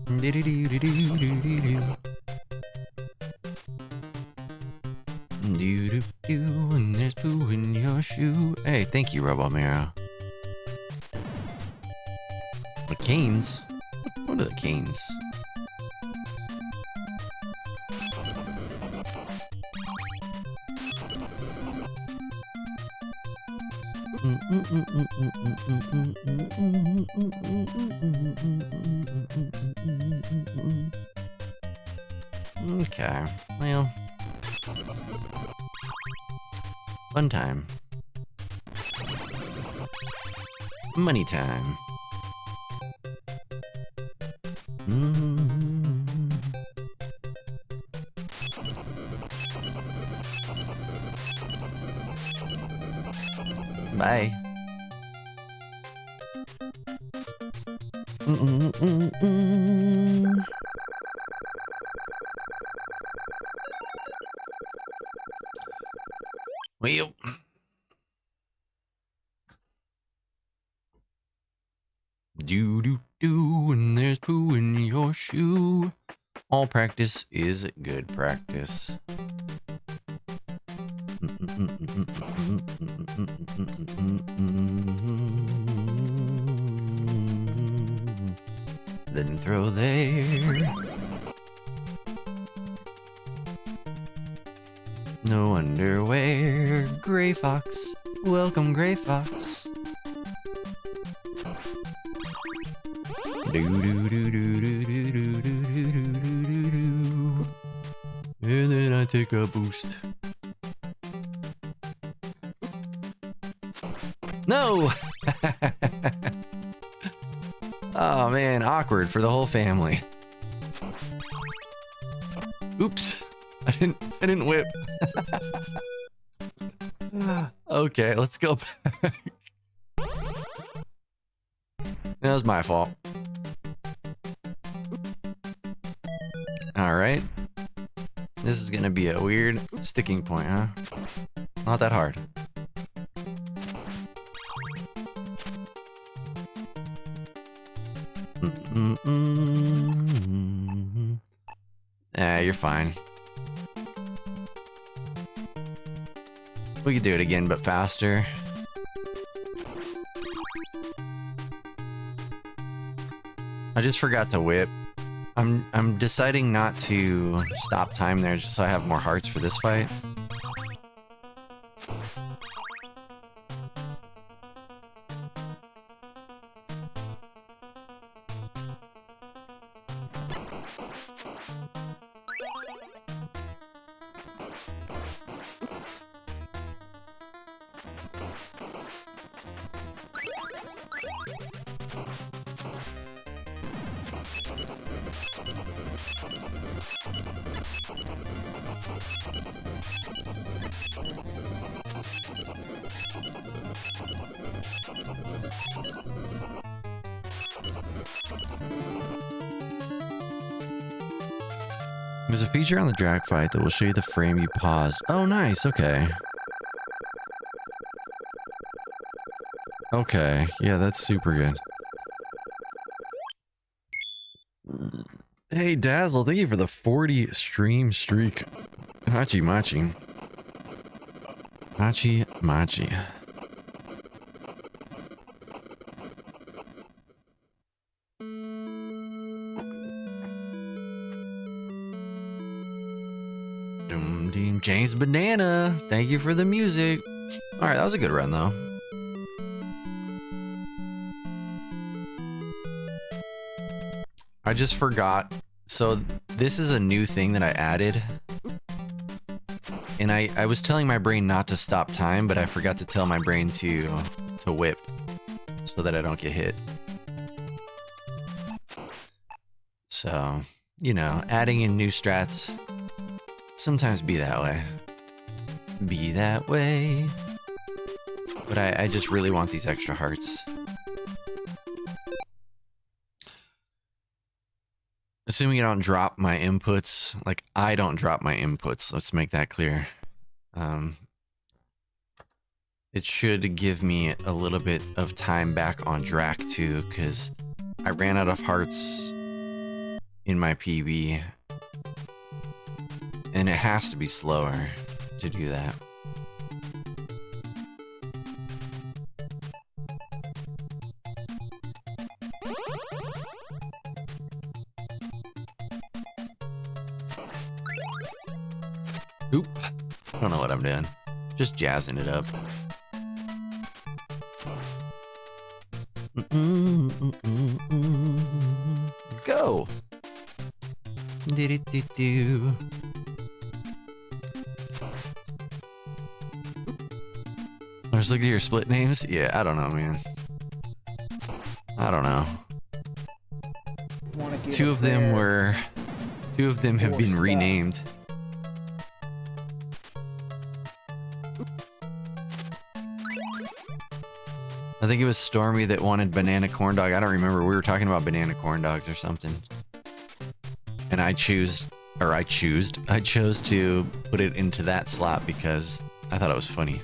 Do do do do do do do do. Do do do, and there's poo in your shoe. Hey, thank you, Robo Miro. The canes? What are the canes? Okay, well, fun time. Money time. Bye. Well, do do do, and there's poo in your shoe. All practice is good practice. Then throw there. No underwear. Gray Fox. Welcome, Gray Fox. Do do do do do do do do do do do. And then I take a boost. No! Oh man, awkward for the whole family. Oops. I didn't whip. Okay, let's go back. That was my fault. Alright. This is gonna be a weird sticking point, huh? Not that hard. Yeah, you're fine. We could do it again, but faster. I just forgot to whip. I'm deciding not to stop time there just so I have more hearts for this fight. There's a feature on the drag fight that will show you the frame you paused. Oh, nice. Okay. Okay. Yeah, that's super good. Hey, Dazzle, thank you for the 40 stream streak. Hachi Machi. Hachi Machi. James Banana, thank you for the music. All right, that was a good run, though. I just forgot. So this is a new thing that I added. And I was telling my brain not to stop time, but I forgot to tell my brain to whip so that I don't get hit. So, you know, adding in new strats sometimes be that way. Be that way. But I just really want these extra hearts. Assuming I don't drop my inputs, like I don't drop my inputs, let's make that clear. It should give me a little bit of time back on Drac too, because I ran out of hearts in my PB. And it has to be slower to do that. Oop. I don't know what I'm doing. Just jazzing it up. Go! Do-do-do-do. I was looking at your split names? Yeah, I don't know, man. I don't know. Two of them have been renamed. I think it was Stormy that wanted banana corn dog. I don't remember. We were talking about banana corn dogs or something. And I chose to put it into that slot because I thought it was funny.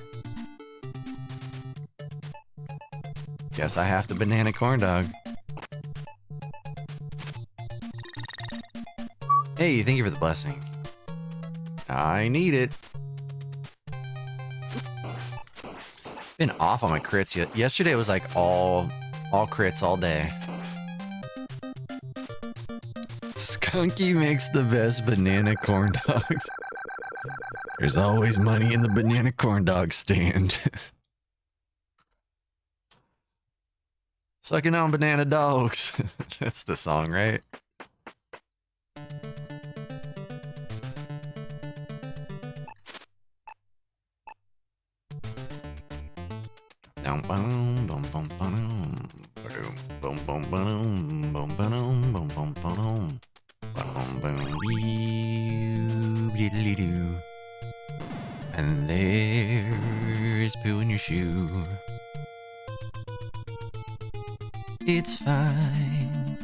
Guess I have the banana corn dog. Hey, thank you for the blessing. I need it. Been off on my crits. Yesterday was like all crits all day. Skunky makes the best banana corn dogs. There's always money in the banana corn dog stand. Sucking on banana dogs. That's the song, right? And there's poo in your shoe. It's fine.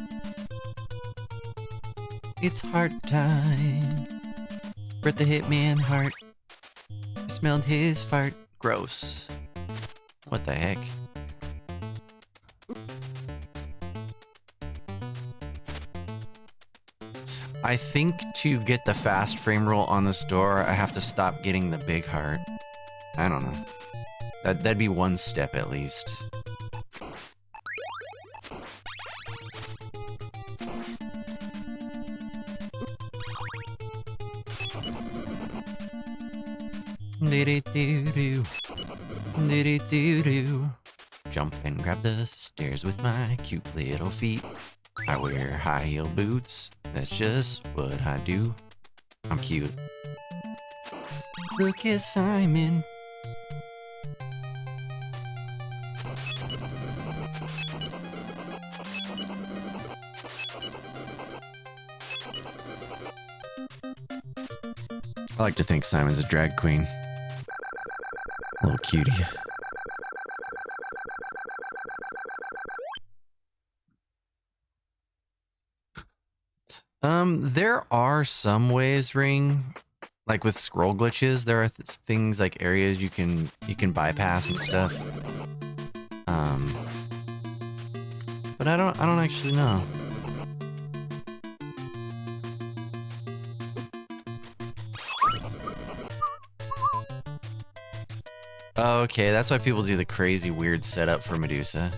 It's heart time. Burt the Hitman heart. I smelled his fart. Gross. What the heck? I think to get the fast frame roll on this door, I have to stop getting the big heart. I don't know. That'd be one step at least. Do-do-do-do. Do-do-do-do. Jump and grab the stairs with my cute little feet. I wear high heel boots. That's just what I do. I'm cute. Look at Simon. I like to think Simon's a drag queen. Little cutie. There are some ways, Ring, like with scroll glitches, there are things like areas you can bypass and stuff. But I don't actually know. Okay, that's why people do the crazy weird setup for Medusa.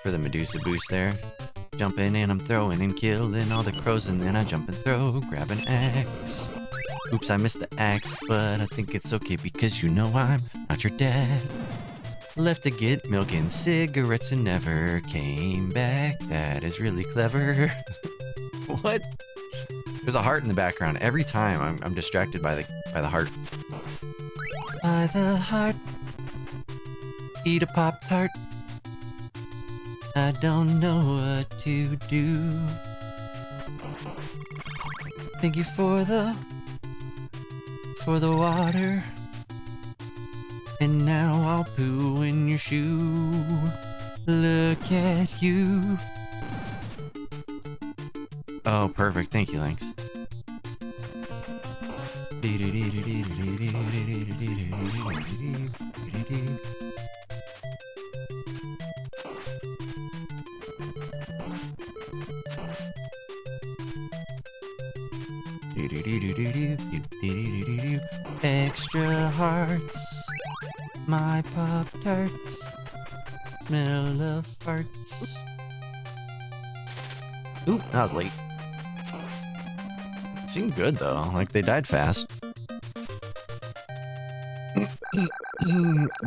For the Medusa boost there. Jumping and I'm throwing and killing all the crows, and then I jump and throw, grab an axe. Oops, I missed the axe, but I think it's okay because you know I'm not your dad. Left to get milk and cigarettes and never came back. That is really clever. What? There's a heart in the background. Every time I'm distracted by the heart. By the heart. Eat a Pop-Tart. I don't know what to do. Thank you for the water. And now I'll poo in your shoe. Look at you. Oh, perfect. Thank you, Lynx. Extra hearts, my Pop-Tarts, smell of farts. Oop, that was late. It seemed good though, like they died fast.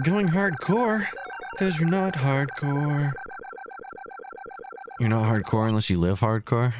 Going hardcore, cause you're not hardcore. You're not hardcore unless you live hardcore.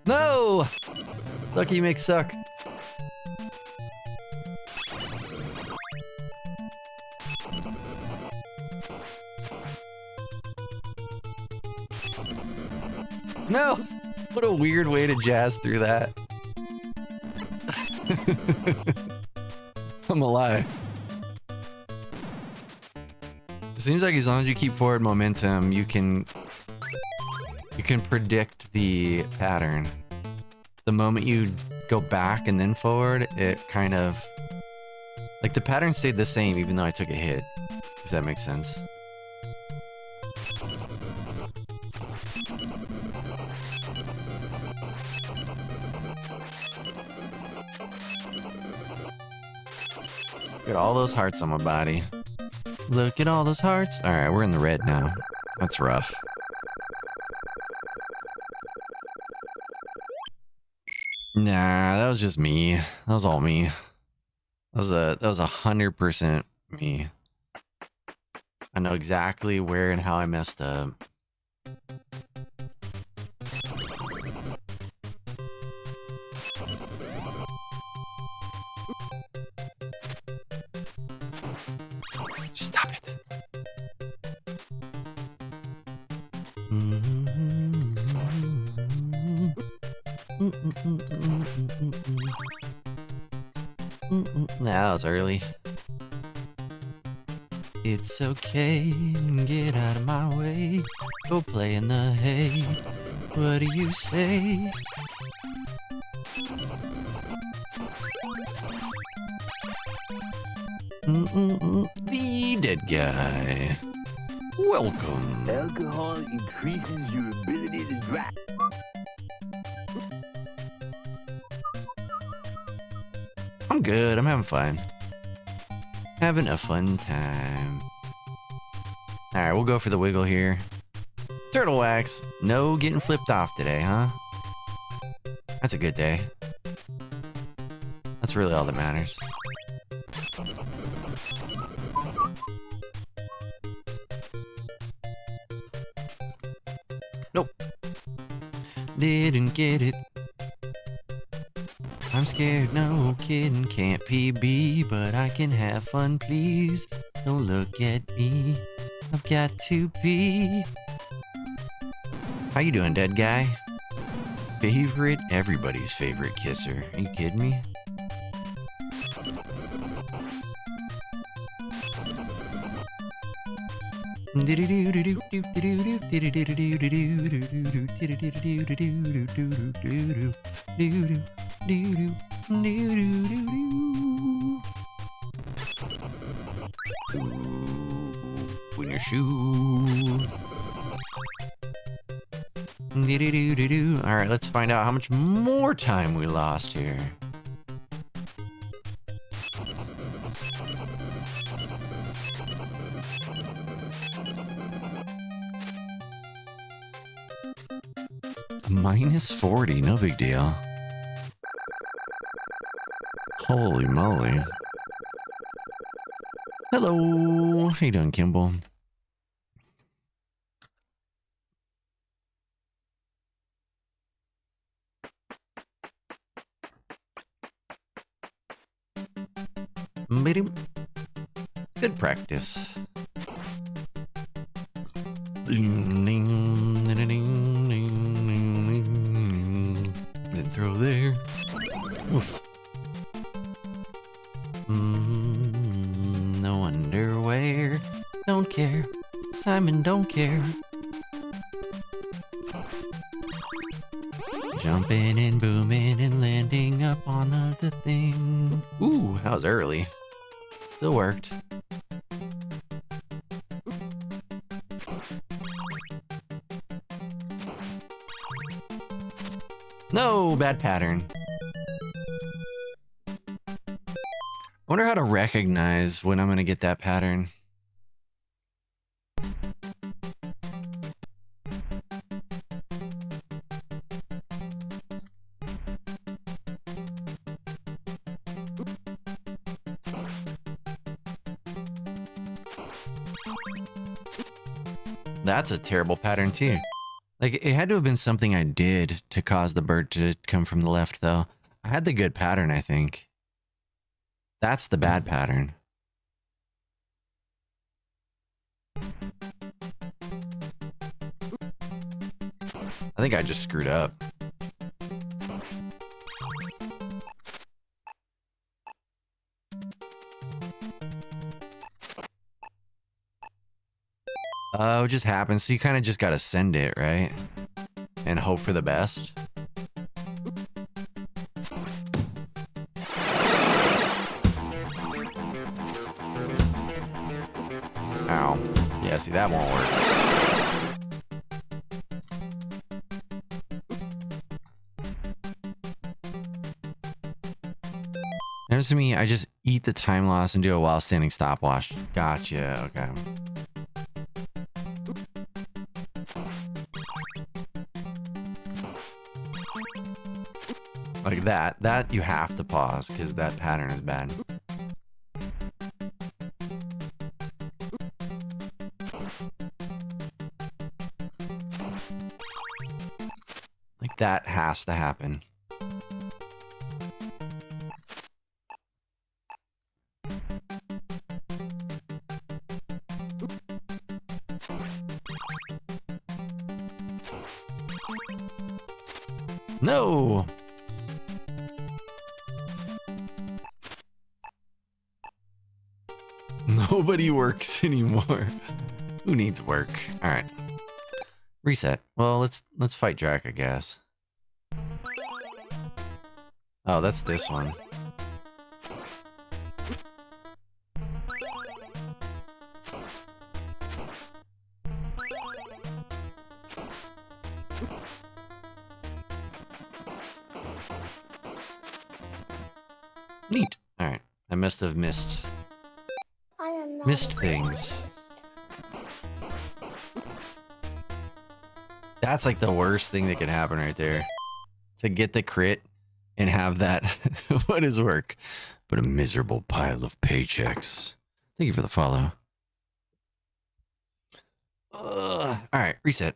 No! Sucky makes suck. No! What a weird way to jazz through that. I'm alive. It seems like as long as you keep forward momentum, you can predict the pattern. The moment you go back and then forward, it kind of... like the pattern stayed the same even though I took a hit, if that makes sense. Look at all those hearts on my body. Look at all those hearts. Alright, we're in the red now. That's rough. Nah, that was just me. That was all me. That was 100% me. I know exactly where and how I messed up. Stop it. That was early. It's okay, get out of my way. Go play in the hay. What do you say? The dead guy. Welcome. Alcohol increases your ability to drive. I'm good. I'm having fun. Having a fun time. Alright, we'll go for the wiggle here. Turtle wax. No getting flipped off today, huh? That's a good day. That's really all that matters. Nope. Didn't get it. I'm scared, no kidding, can't PB, but I can have fun, please. Don't look at me, I've got to pee. How you doing, dead guy? Favorite? Everybody's favorite kisser. Are you kidding me? In your shoe. Alright, let's find out how much more time we lost here. Minus 40, no big deal. Holy moly. Hello, how you doing, Kimball? Good practice. Then throw there. Oof. No underwear. Don't care. Simon don't care. Jumping and booming and landing up on the thing. Ooh, that was early. Still worked. No, bad pattern. I wonder how to recognize when I'm gonna get that pattern. That's a terrible pattern too. Like, it had to have been something I did to cause the bird to come from the left, though. I had the good pattern, I think. That's the bad pattern. I think I just screwed up. Oh, it just happens. So you kind of just gotta send it, right? And hope for the best. Ow. Yeah, see, that won't work. Notice to me, I just eat the time loss and do a while standing stopwatch. Gotcha, okay. Like that you have to pause because that pattern is bad. Like that has to happen. No! Nobody works anymore. Who needs work? All right. Reset. Well, let's fight Drac, I guess. Oh, that's this one. Neat. All right. I must have missed Missed things. That's like the worst thing that could happen right there. To get the crit and have that. What is work? But a miserable pile of paychecks. Thank you for the follow. Alright, reset.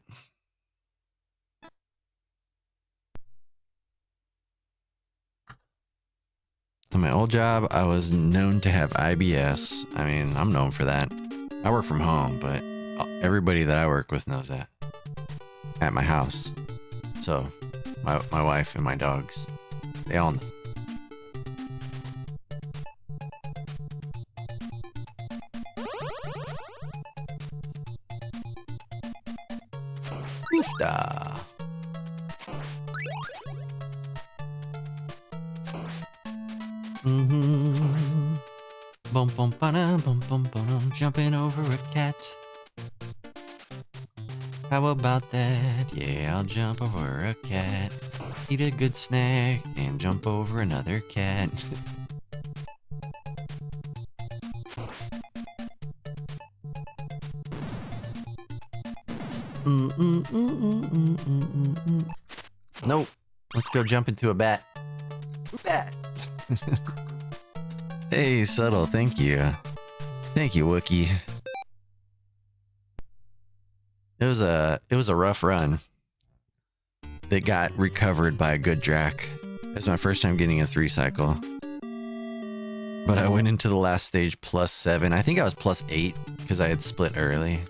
On my old job, I was known to have IBS. I mean, I'm known for that. I work from home, but everybody that I work with knows that. At my house. So, my wife and my dogs, they all know. Oofda. Bum bum ba bum bum bum, jumping over a cat. How about that? Yeah, I'll jump over a cat. Eat a good snack and jump over another cat. Nope. Let's go jump into a bat. Bat. Hey, Subtle, thank you. Thank you, Wookie. It was a rough run that got recovered by a good Drac. It was my first time getting a 3 cycle. But I went into the last stage +7. I think I was +8 because I had split early.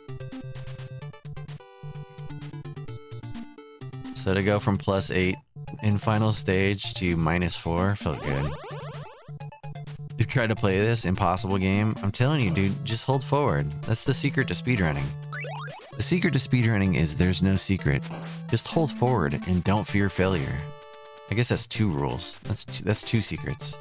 So to go from +8 in final stage to -4 felt good. You've tried to play this impossible game? I'm telling you, dude, just hold forward. That's the secret to speedrunning. The secret to speedrunning is there's no secret. Just hold forward and don't fear failure. I guess that's 2 rules. That's 2 secrets.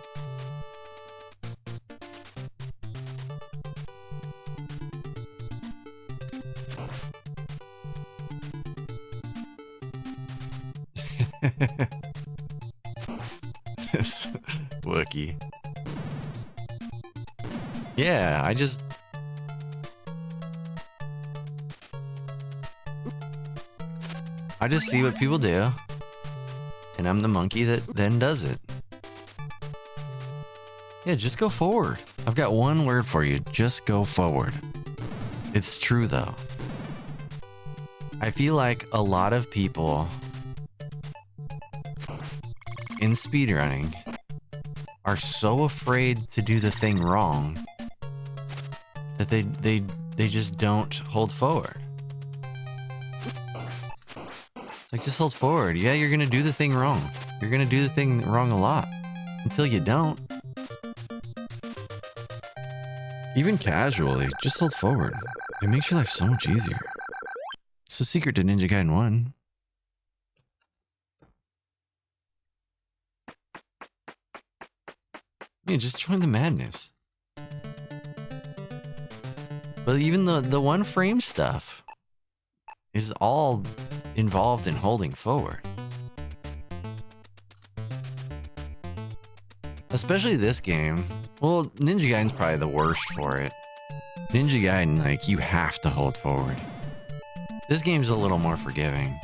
Wookie. Yeah, I just see what people do, and I'm the monkey that then does it. Yeah, just go forward. I've got one word for you. Just go forward. It's true, though. I feel like a lot of people in speedrunning are so afraid to do the thing wrong that they just don't hold forward. It's like, just hold forward. Yeah, you're gonna do the thing wrong. You're gonna do the thing wrong a lot until you don't. Even casually, just hold forward. It makes your life so much easier. It's the secret to Ninja Gaiden 1. Yeah, just join the madness. But even the one frame stuff is all involved in holding forward. Especially this game. Well, Ninja Gaiden's probably the worst for it. Ninja Gaiden, like, you have to hold forward. This game's a little more forgiving.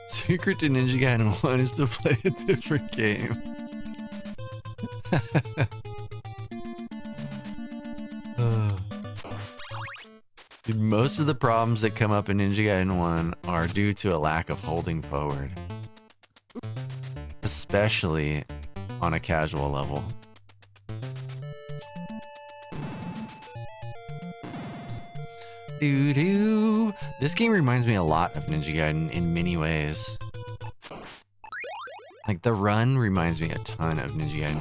Secret to Ninja Gaiden 1 is to play a different game. Dude, most of the problems that come up in Ninja Gaiden 1 are due to a lack of holding forward. Especially on a casual level. Doo-doo. This game reminds me a lot of Ninja Gaiden in many ways. Like, the run reminds me a ton of Ninja Gaiden.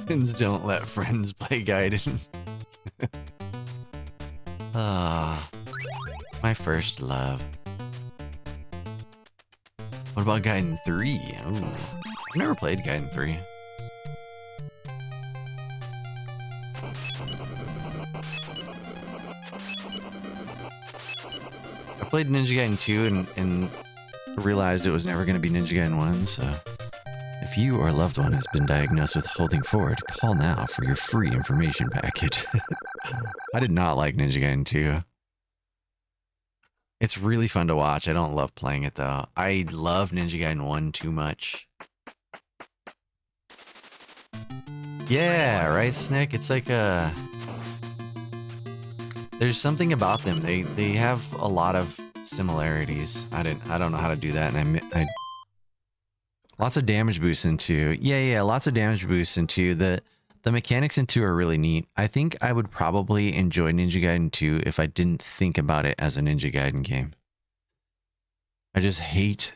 Friends don't let friends play Gaiden. Ah, my first love. What about Gaiden 3? Ooh, I've never played Gaiden 3. I played Ninja Gaiden 2 and realized it was never going to be Ninja Gaiden 1, so if you or a loved one has been diagnosed with holding forward, call now for your free information package. I did not like Ninja Gaiden 2. It's really fun to watch. I don't love playing it, though. I love Ninja Gaiden 1 too much. Yeah, right, Snick? It's like a... There's something about them. They have a lot of similarities. I don't know how to do that, and I lots of damage boosts into... Yeah, lots of damage boosts into the mechanics in 2 are really neat. I think I would probably enjoy Ninja Gaiden 2 if I didn't think about it as a Ninja Gaiden game. I just hate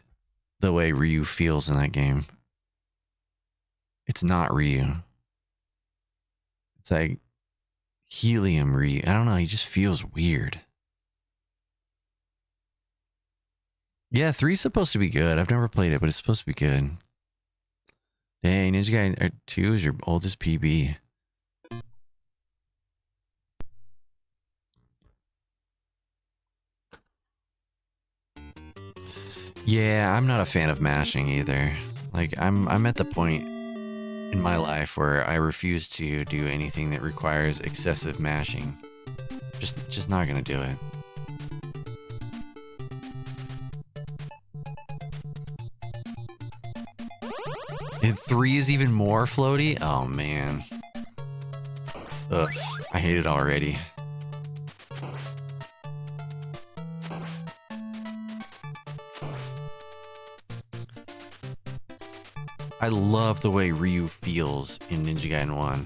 the way Ryu feels in that game. It's not Ryu. It's like Helium Ryu. I don't know, he just feels weird. Yeah, 3's supposed to be good. I've never played it, but it's supposed to be good. Dang, Ninja Gaiden 2 is your oldest PB. Yeah, I'm not a fan of mashing either. Like, I'm at the point in my life where I refuse to do anything that requires excessive mashing. Just not gonna do it. And 3 is even more floaty? Oh man. Ugh, I hate it already. I love the way Ryu feels in Ninja Gaiden 1.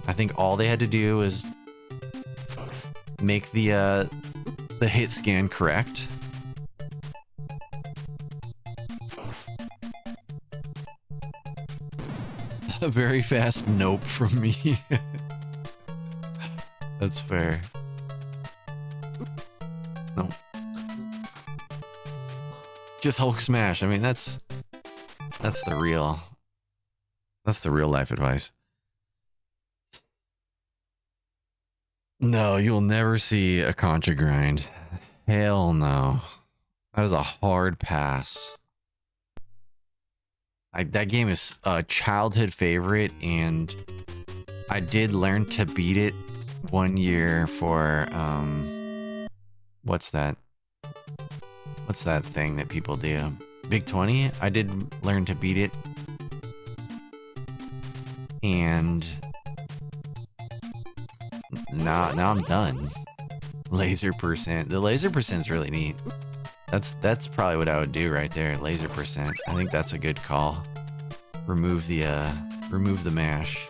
I think all they had to do was make the hit scan correct. A very fast nope from me. That's fair. Nope. Just Hulk smash. I mean, that's the real life advice. No, you'll never see a Contra grind. Hell no. That was a hard pass. That game is a childhood favorite, and I did learn to beat it one year for what's that thing that people do? Big 20? I did learn to beat it. And now I'm done. Laser percent. The laser percent's really neat. That's probably what I would do right there. Laser percent. I think that's a good call. Remove the mash.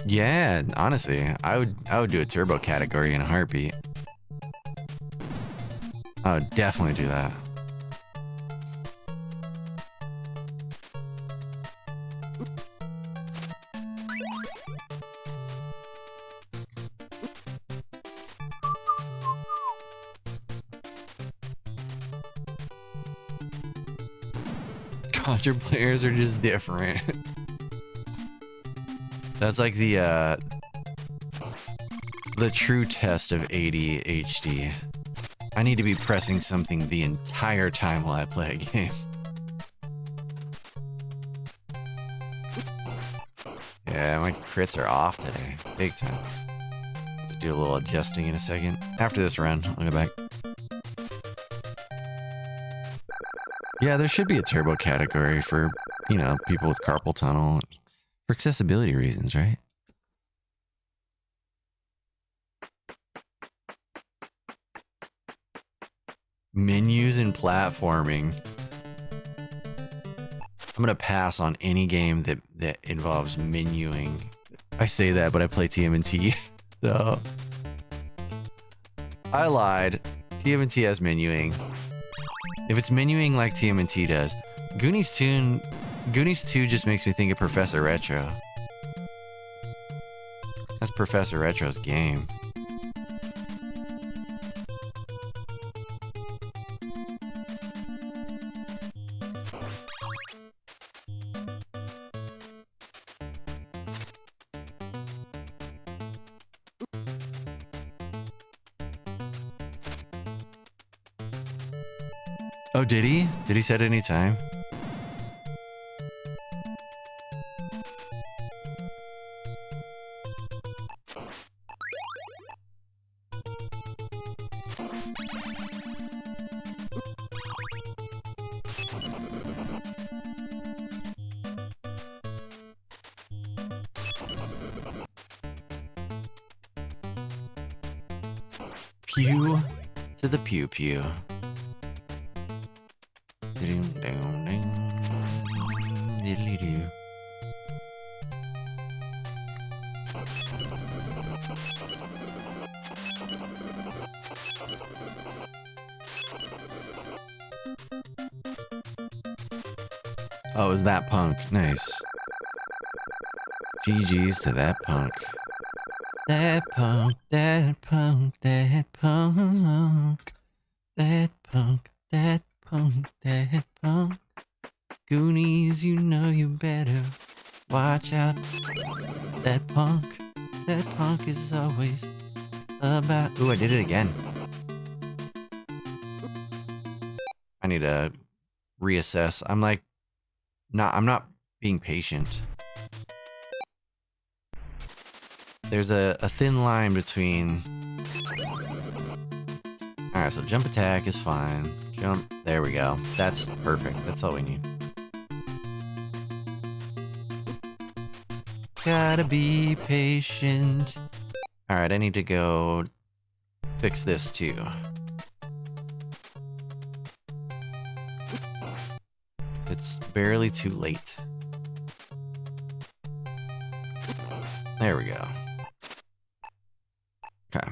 Yeah, honestly, I would do a turbo category in a heartbeat. I would definitely do that. Contra players are just different. That's like the true test of ADHD. I need to be pressing something the entire time while I play a game. Yeah, my crits are off today. Big time. Have to do a little adjusting in a second. After this run, I'll go back. Yeah, there should be a turbo category for, you know, people with carpal tunnel. For accessibility reasons, right? Menus and platforming. I'm gonna pass on any game that involves menuing. I say that, but I play TMNT, so I lied. TMNT has menuing. If it's menuing like TMNT does, Goonies 2 just makes me think of Professor Retro. That's Professor Retro's game. Oh, did he? Did he set any time? Pew to the pew pew. Diddly-doo. Oh, is that punk? Nice. GG's to that punk. That punk, that punk, that punk. That punk, that punk, that punk. Goonies, you know you better watch out. That punk is always about... Ooh, I did it again. I need to reassess. I'm not being patient. There's a thin line between... Alright, so jump attack is fine. Jump, there we go. That's perfect. That's all we need. Gotta be patient. Alright, I need to go fix this too. It's barely too late. There we go. Okay.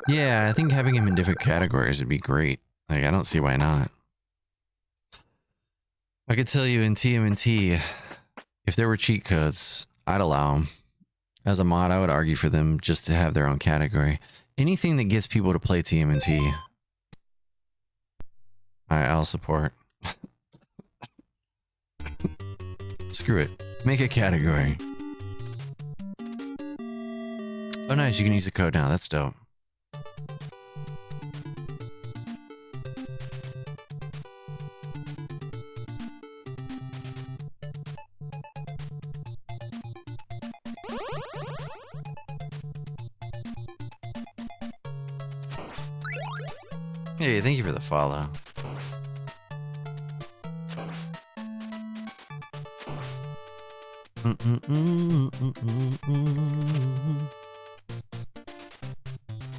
Yeah, I think having him in different categories would be great. Like, I don't see why not. I could tell you in TMNT, if there were cheat codes, I'd allow them. As a mod, I would argue for them just to have their own category. Anything that gets people to play TMNT, I'll support. Screw it. Make a category. Oh nice, you can use the code now. That's dope. Hey, thank you for the follow.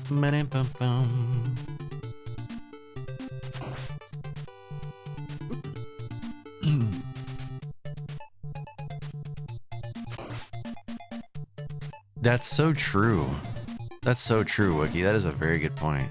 Ba-dum-bum-bum. That's so true. That's so true, Wookie. That is a very good point.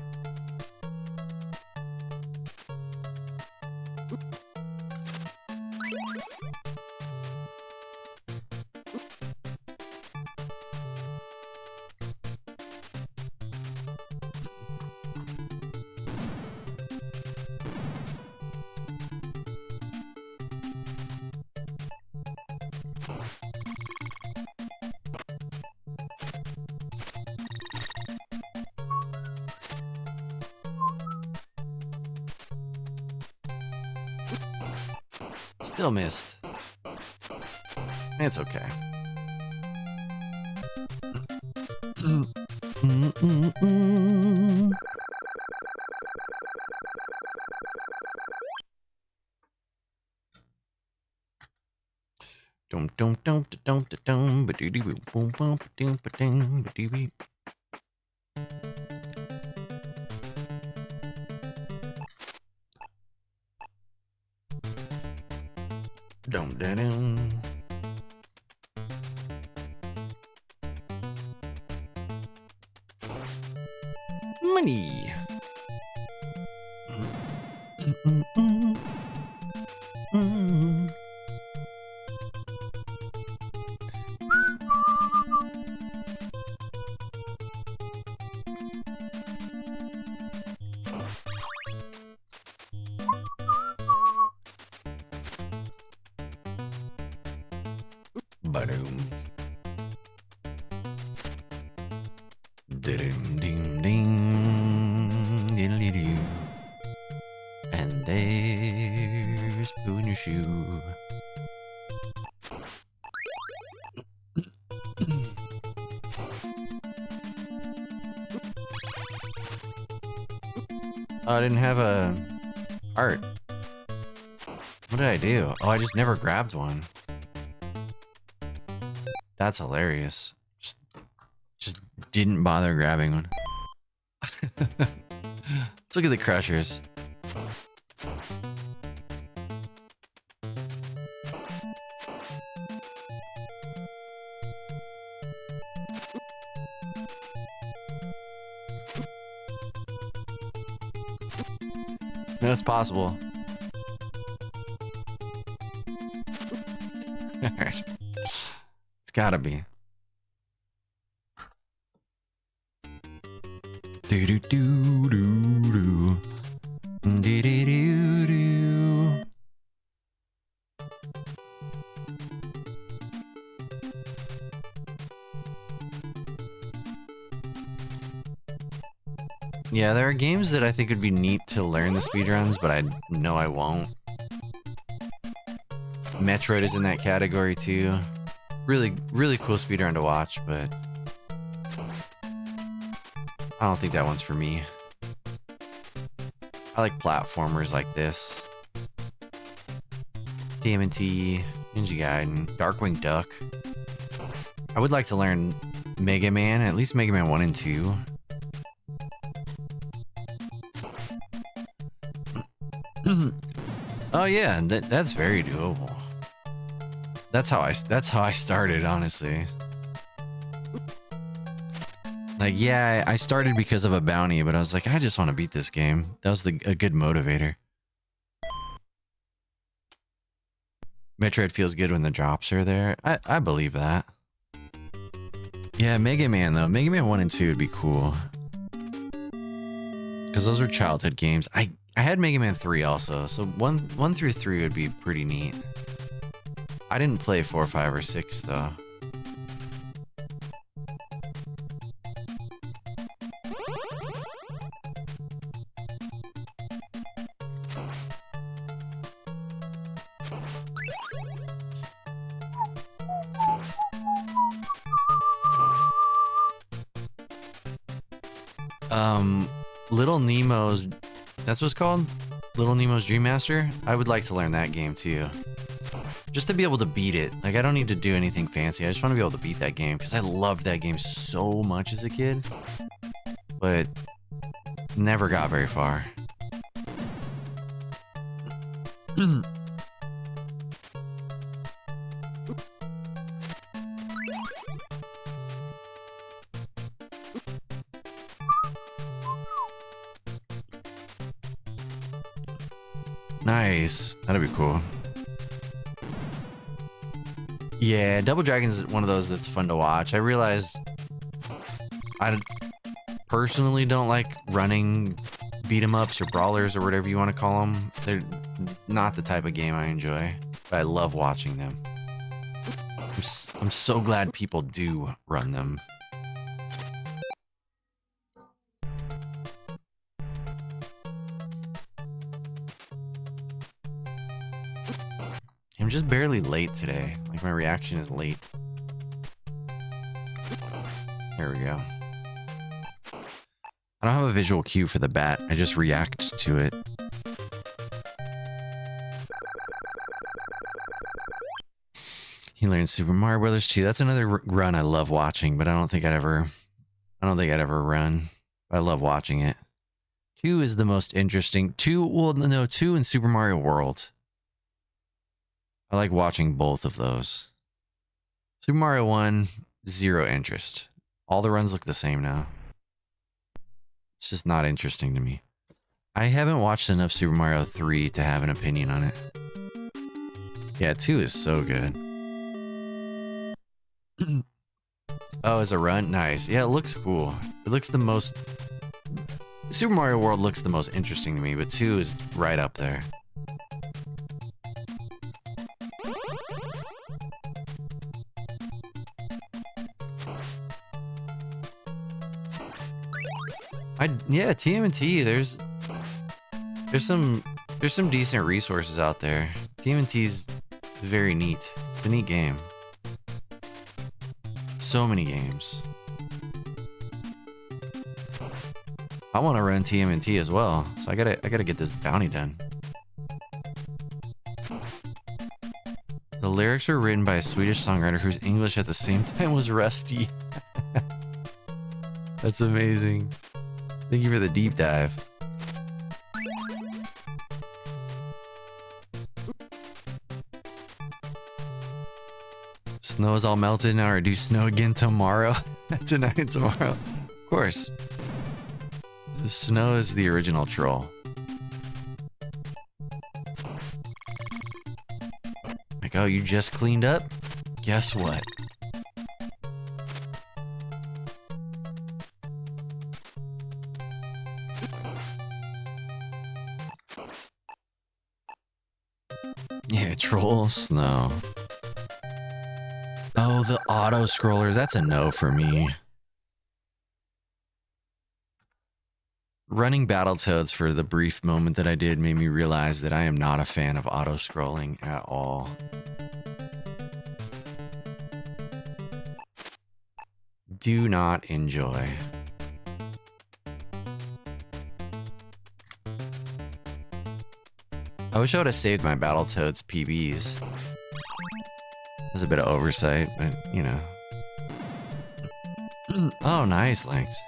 Still missed. It's okay. Dum dum dum dum dum ba doo doo boom boom ba ding ba ding ba dee bee. Dum da dum. Money. Ba-doom. Ding ding ding. Diddly-doo. And there's poo in your shoe. Oh, I didn't have a heart. What did I do? Oh, I just never grabbed one. That's hilarious. Just didn't bother grabbing one. Let's look at the crushers. No, it's possible. Alright. It's gotta be. Do do do do do. Do do do do. Yeah, there are games that I think would be neat to learn the speedruns, but I know I won't. Metroid is in that category too. Really, really cool speedrun to watch, but I don't think that one's for me. I like platformers like this. TMNT, Ninja Gaiden, Darkwing Duck. I would like to learn Mega Man, at least Mega Man 1 and 2. Oh yeah, that's very doable. That's how I started, honestly. Like, yeah, I started because of a bounty, but I was like, I just want to beat this game. That was a good motivator. Metroid feels good when the drops are there. I believe that. Yeah, Mega Man though. Mega Man 1 and 2 would be cool. Because those were childhood games. I had Mega Man 3 also, so 1 through 3 would be pretty neat. I didn't play 4, 5, or 6 though. Little Nemo's, that's what's called? Little Nemo's Dream Master? I would like to learn that game too. Just to be able to beat it. Like, I don't need to do anything fancy. I just want to be able to beat that game because I loved that game so much as a kid. But never got very far. Nice. That'd be cool. Yeah, Double Dragon's is one of those that's fun to watch. I realized I personally don't like running beat-em-ups or brawlers or whatever you want to call them. They're not the type of game I enjoy, but I love watching them. I'm so glad people do run them. I'm just barely late today. Like, my reaction is late. There we go. I don't have a visual cue for the bat. I just react to it. He learned Super Mario Brothers 2. That's another run I love watching, but I don't think I'd ever run. I love watching it. 2 is the most interesting. 2 and Super Mario World. I like watching both of those. Super Mario 1, zero interest. All the runs look the same now. It's just not interesting to me. I haven't watched enough Super Mario 3 to have an opinion on it. Yeah, 2 is so good. Oh, as a run? Nice. Yeah, it looks cool. It looks the most... Super Mario World looks the most interesting to me, but 2 is right up there. Yeah, TMNT. There's some decent resources out there. TMNT's very neat. It's a neat game. So many games. I want to run TMNT as well, so I gotta get this bounty done. The lyrics were written by a Swedish songwriter whose English at the same time was rusty. That's amazing. Thank you for the deep dive. Snow is all melted now, or do snow again tomorrow? Tonight and tomorrow. Of course. The snow is the original troll. Like, oh, you just cleaned up? Guess what? Yeah, troll, snow. Oh, the auto scrollers. That's a no for me. Running Battletoads for the brief moment that I did made me realize that I am not a fan of auto scrolling at all. Do not enjoy. I wish I would have saved my Battletoads PBs. There's a bit of oversight, but you know. Oh, nice, Lynx.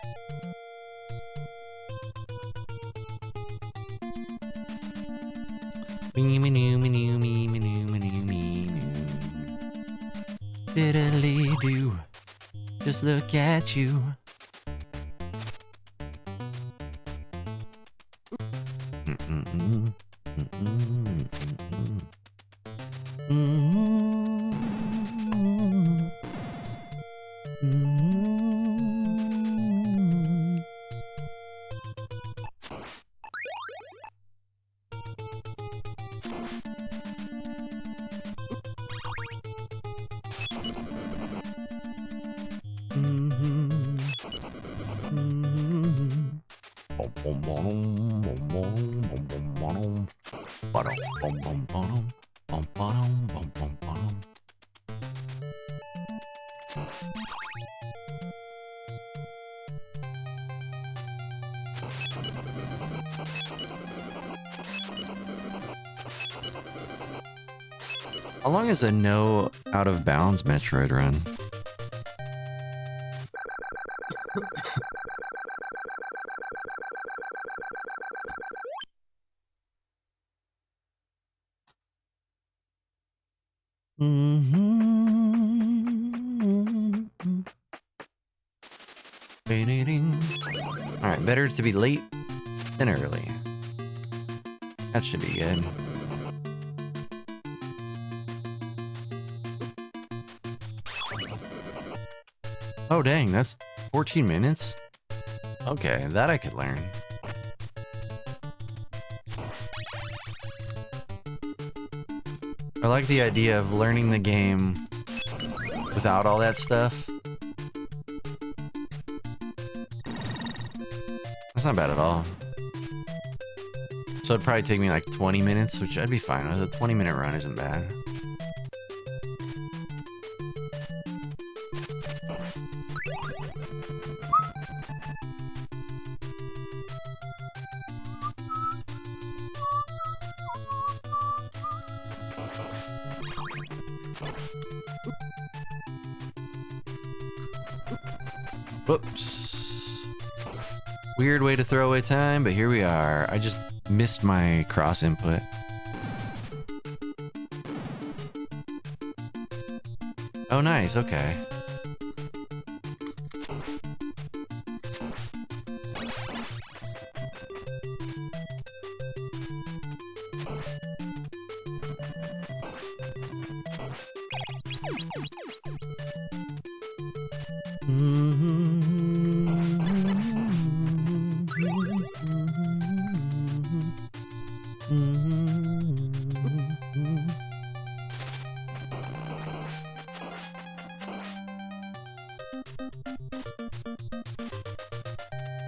Diddly do. Just look at you. How long is a no out of bounds Metroid run? Alright, better to be late than early. That should be good. Oh dang, that's 14 minutes? Okay, that I could learn. I like the idea of learning the game without all that stuff. That's not bad at all. So it'd probably take me like 20 minutes, which I'd be fine with. A 20-minute run isn't bad. Whoops. Weird way to throw away time, but here we are. I just missed my cross input. Oh, nice. Okay.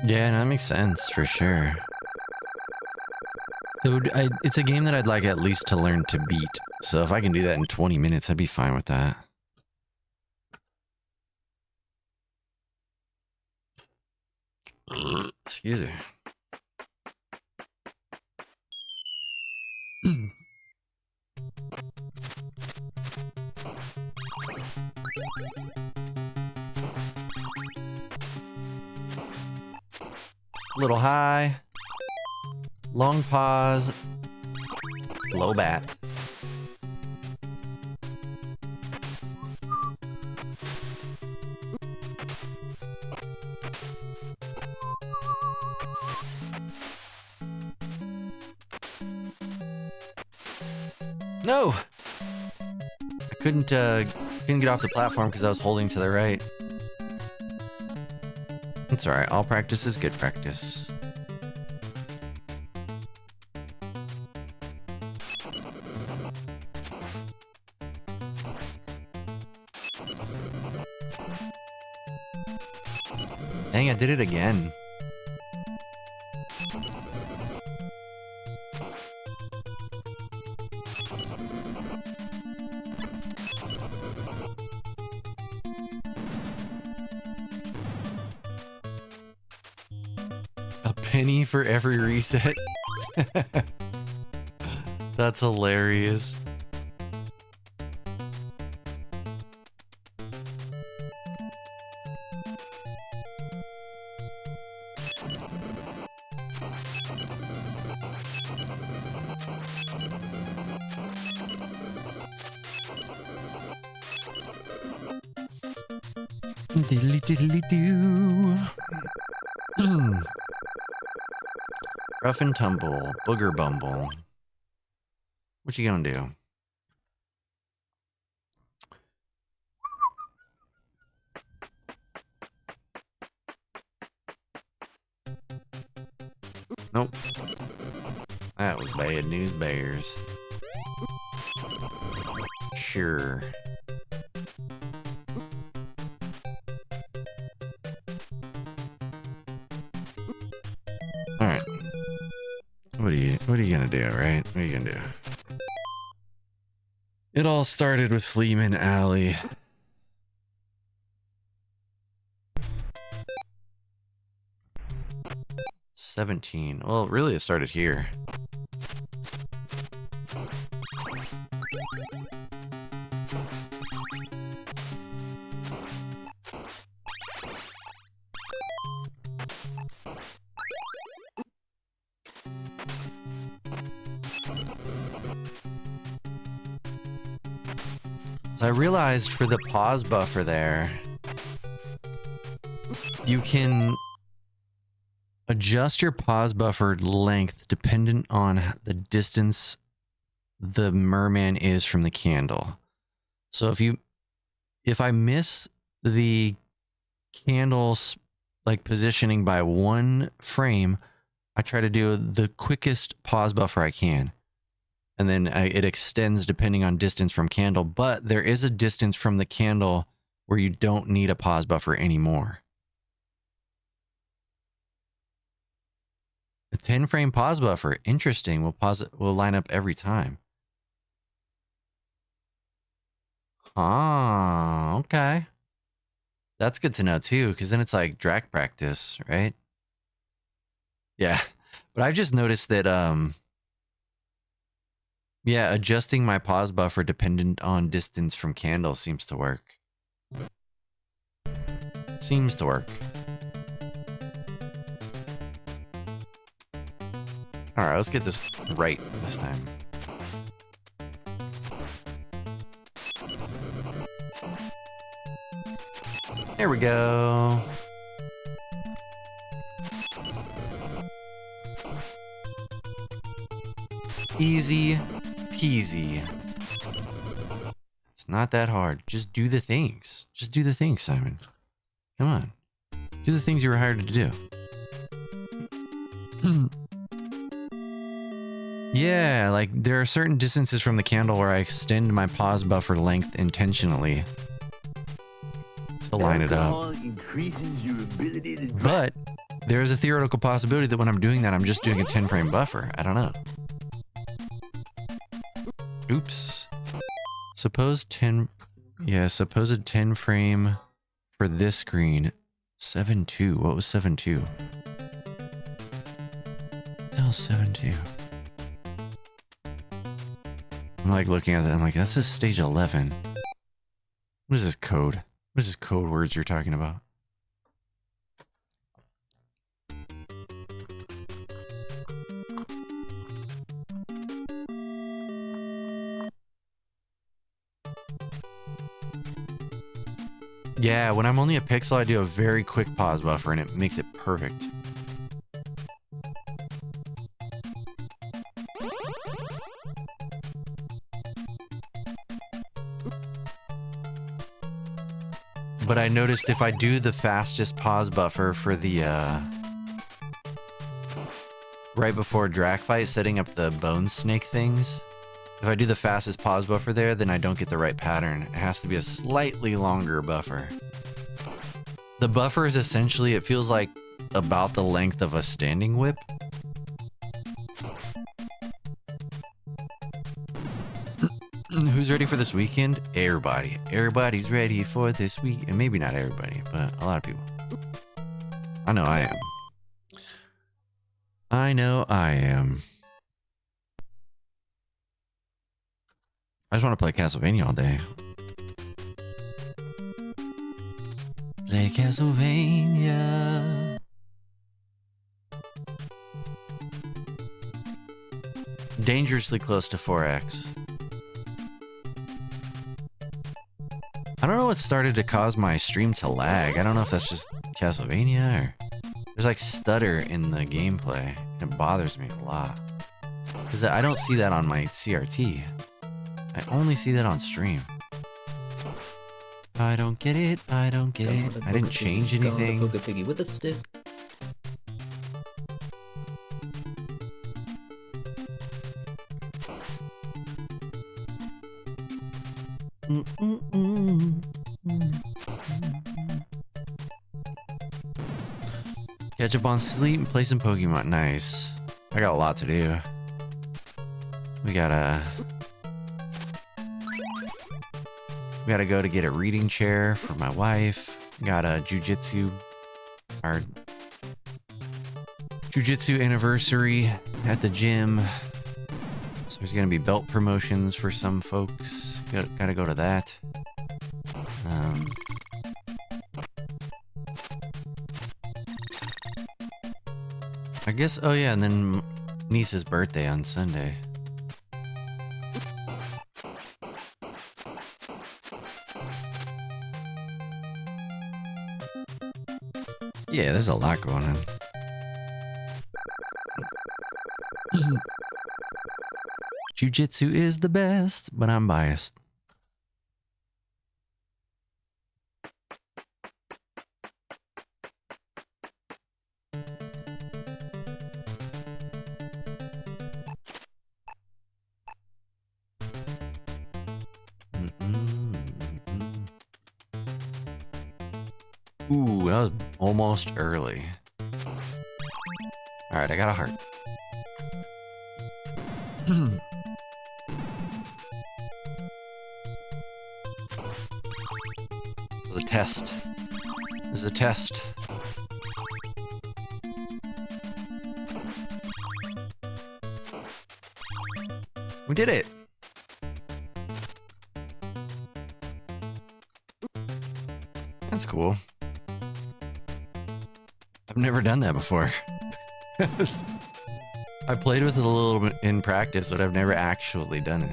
Yeah, that makes sense for sure. It's a game that I'd like at least to learn to beat. So if I can do that in 20 minutes, I'd be fine with that. Excuse me. Little high. Long pause. Low bat. No! I couldn't get off the platform because I was holding to the right. It's alright, all practice is good practice. Dang, I did it again. A penny for every reset. That's hilarious. Diddly diddly doo. Rough and tumble, booger bumble. What you gonna do? Nope. That was bad news bears. Sure. Alright. What are you gonna do, right? What are you gonna do? It all started with Fleeman Alley. $17. Well, really it started here. So I realized for the pause buffer there, you can adjust your pause buffer length dependent on the distance the merman is from the candle. So if I miss the candle's like positioning by 1 frame, I try to do the quickest pause buffer I can. And then it extends depending on distance from candle, but there is a distance from the candle where you don't need a pause buffer anymore. A 10 frame pause buffer, interesting. We'll line up every time. Ah, okay. That's good to know too, because then it's like drag practice, right? Yeah, but I've just noticed that yeah, adjusting my pause buffer dependent on distance from candle seems to work. Seems to work. Alright, let's get this right this time. There we go. Easy peasy. It's not that hard. Just do the things. Just do the things, Simon. Come on. Do the things you were hired to do. Yeah, like there are certain distances from the candle where I extend my pause buffer length intentionally to line it up. Increases your ability to But There is a theoretical possibility that when I'm doing that, I'm just doing a 10 frame buffer. I don't know. Oops. Supposed 10 frame for this screen. 7.2. What was 7.2? What the hell is 7.2? I'm like looking at that. I'm like, that's a stage 11. What is this code? What is this code words you're talking about? Yeah, when I'm only a pixel, I do a very quick pause buffer and it makes it perfect. But I noticed if I do the fastest pause buffer for the, right before drag fight, setting up the bone snake things, if I do the fastest pause buffer there, then I don't get the right pattern. It has to be a slightly longer buffer. The buffer is essentially, it feels like about the length of a standing whip. Who's ready for this weekend? Everybody. Everybody's ready for this week. And maybe not everybody, but a lot of people. I know I am. I know I am. I just want to play Castlevania all day. Play Castlevania. Dangerously close to 4x. I don't know what started to cause my stream to lag. I don't know if that's just Castlevania or... There's like stutter in the gameplay. It bothers me a lot. Because I don't see that on my CRT. I only see that on stream. I don't get it. I don't get it. I didn't change anything. Booga piggy with a stick. Catch up on sleep and play some Pokemon. Nice. I got a lot to do. We gotta go to get a reading chair for my wife. Got a our jujitsu anniversary at the gym. So there's gonna be belt promotions for some folks. Gotta go to that. I guess, oh yeah, and then niece's birthday on Sunday. Yeah, there's a lot going on. Jiu-jitsu is the best, but I'm biased. Ooh, that was almost early. Alright, I got a heart. This is a test. This is a test. We did it! That's cool. I've never done that before. I played with it a little bit in practice, but I've never actually done it.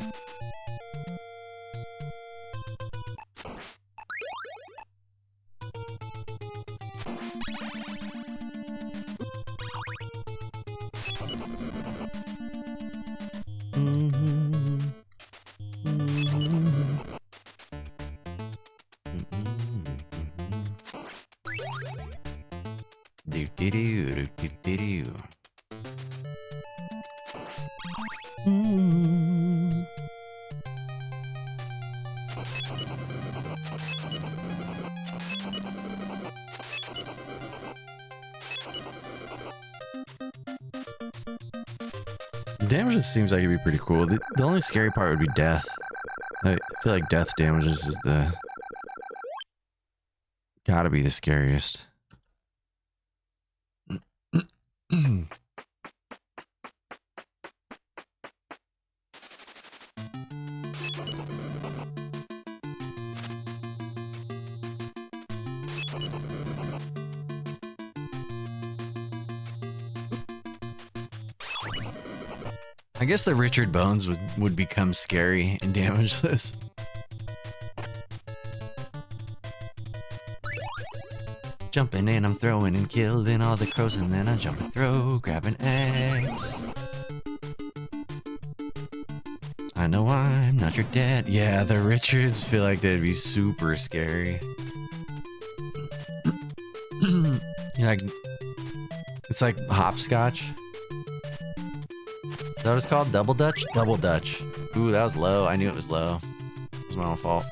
Damages seems like it'd be pretty cool. The only scary part would be death. I feel like death damages is the... gotta be the scariest. I guess the Richard Bones would become scary and damageless. Jumping in, I'm throwing and killing all the crows, and then I jump and throw, grab an X. I know I'm not your dad. Yeah, the Richards feel like they'd be super scary. Like, it's like hopscotch. Is that what it's called? Double Dutch? Double Dutch. Ooh, that was low. I knew it was low. It was my own fault.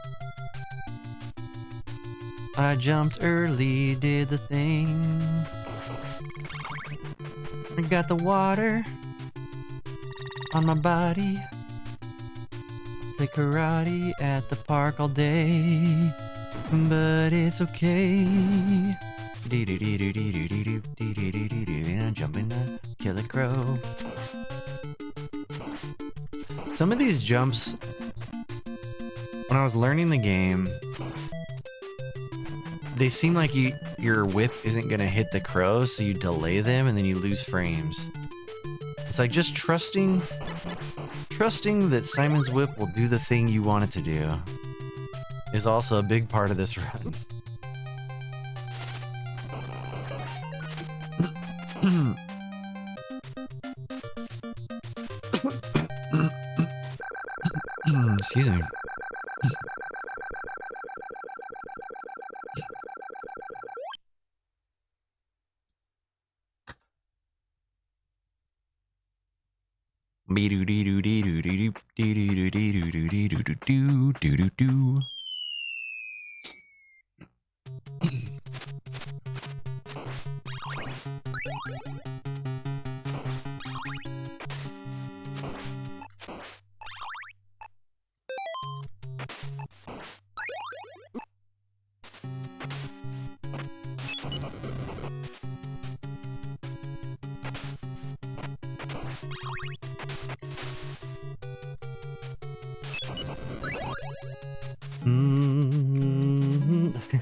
I jumped early, did the thing. I got the water on my body. Play karate at the park all day, but it's okay. I'm jumping to kill a crow. Some of these jumps, when I was learning the game, they seem like your whip isn't gonna hit the crows, so you delay them and then you lose frames. It's like just trusting that Simon's whip will do the thing you want it to do is also a big part of this run. Excuse me.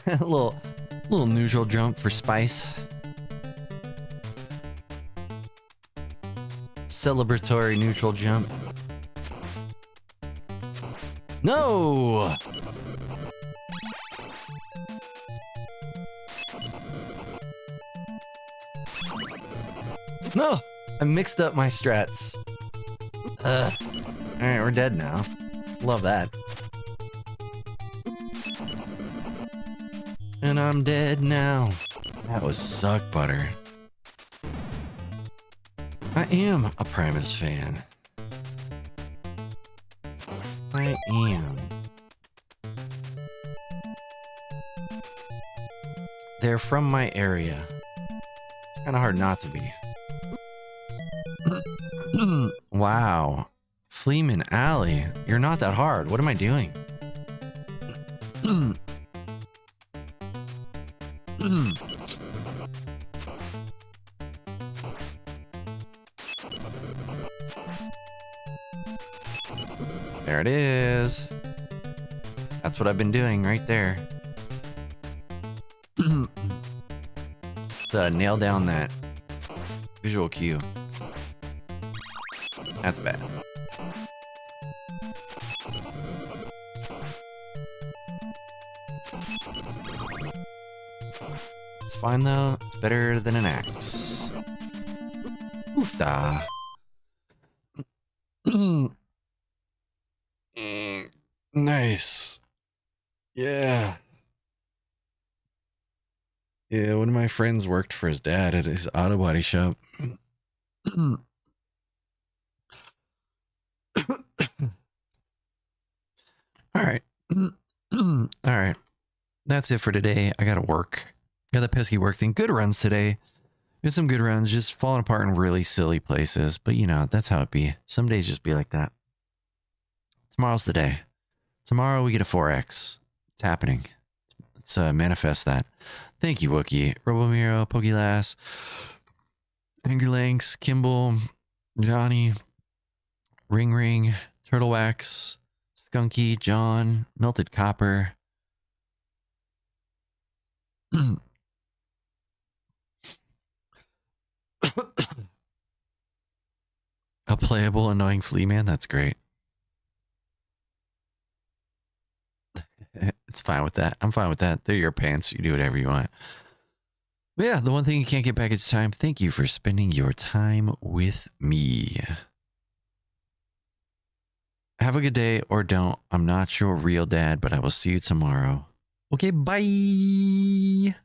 A little neutral jump for spice. Celebratory neutral jump. No! No! I mixed up my strats. Alright, we're dead now. Love that. And I'm dead now. That was suck butter. I am a Primus fan. I am. They're from my area. It's kind of hard not to be. Wow. Fleeman Alley. You're not that hard. What am I doing? There it is. That's what I've been doing right there. Let's nail down that visual cue. That's bad. It's fine though. It's better than an axe. Oofda. Nice. Yeah. Yeah, one of my friends worked for his dad at his auto body shop. All right. All right. That's it for today. I gotta work. Got the pesky work thing. Good runs today. There's some good runs, just falling apart in really silly places. But you know, that's how it be. Some days just be like that. Tomorrow's the day. Tomorrow we get a 4X. It's happening. Let's manifest that. Thank you, Wookie, Robomiro, Pokelas, Angerlanks, Kimball, Johnny, Ring Ring, Turtle Wax, Skunky, John, Melted Copper. A playable, annoying flea man. That's great. It's fine with that. I'm fine with that. They're your pants. You do whatever you want. But yeah, the one thing you can't get back is time. Thank you for spending your time with me. Have a good day or don't. I'm not your real dad, but I will see you tomorrow. Okay, bye.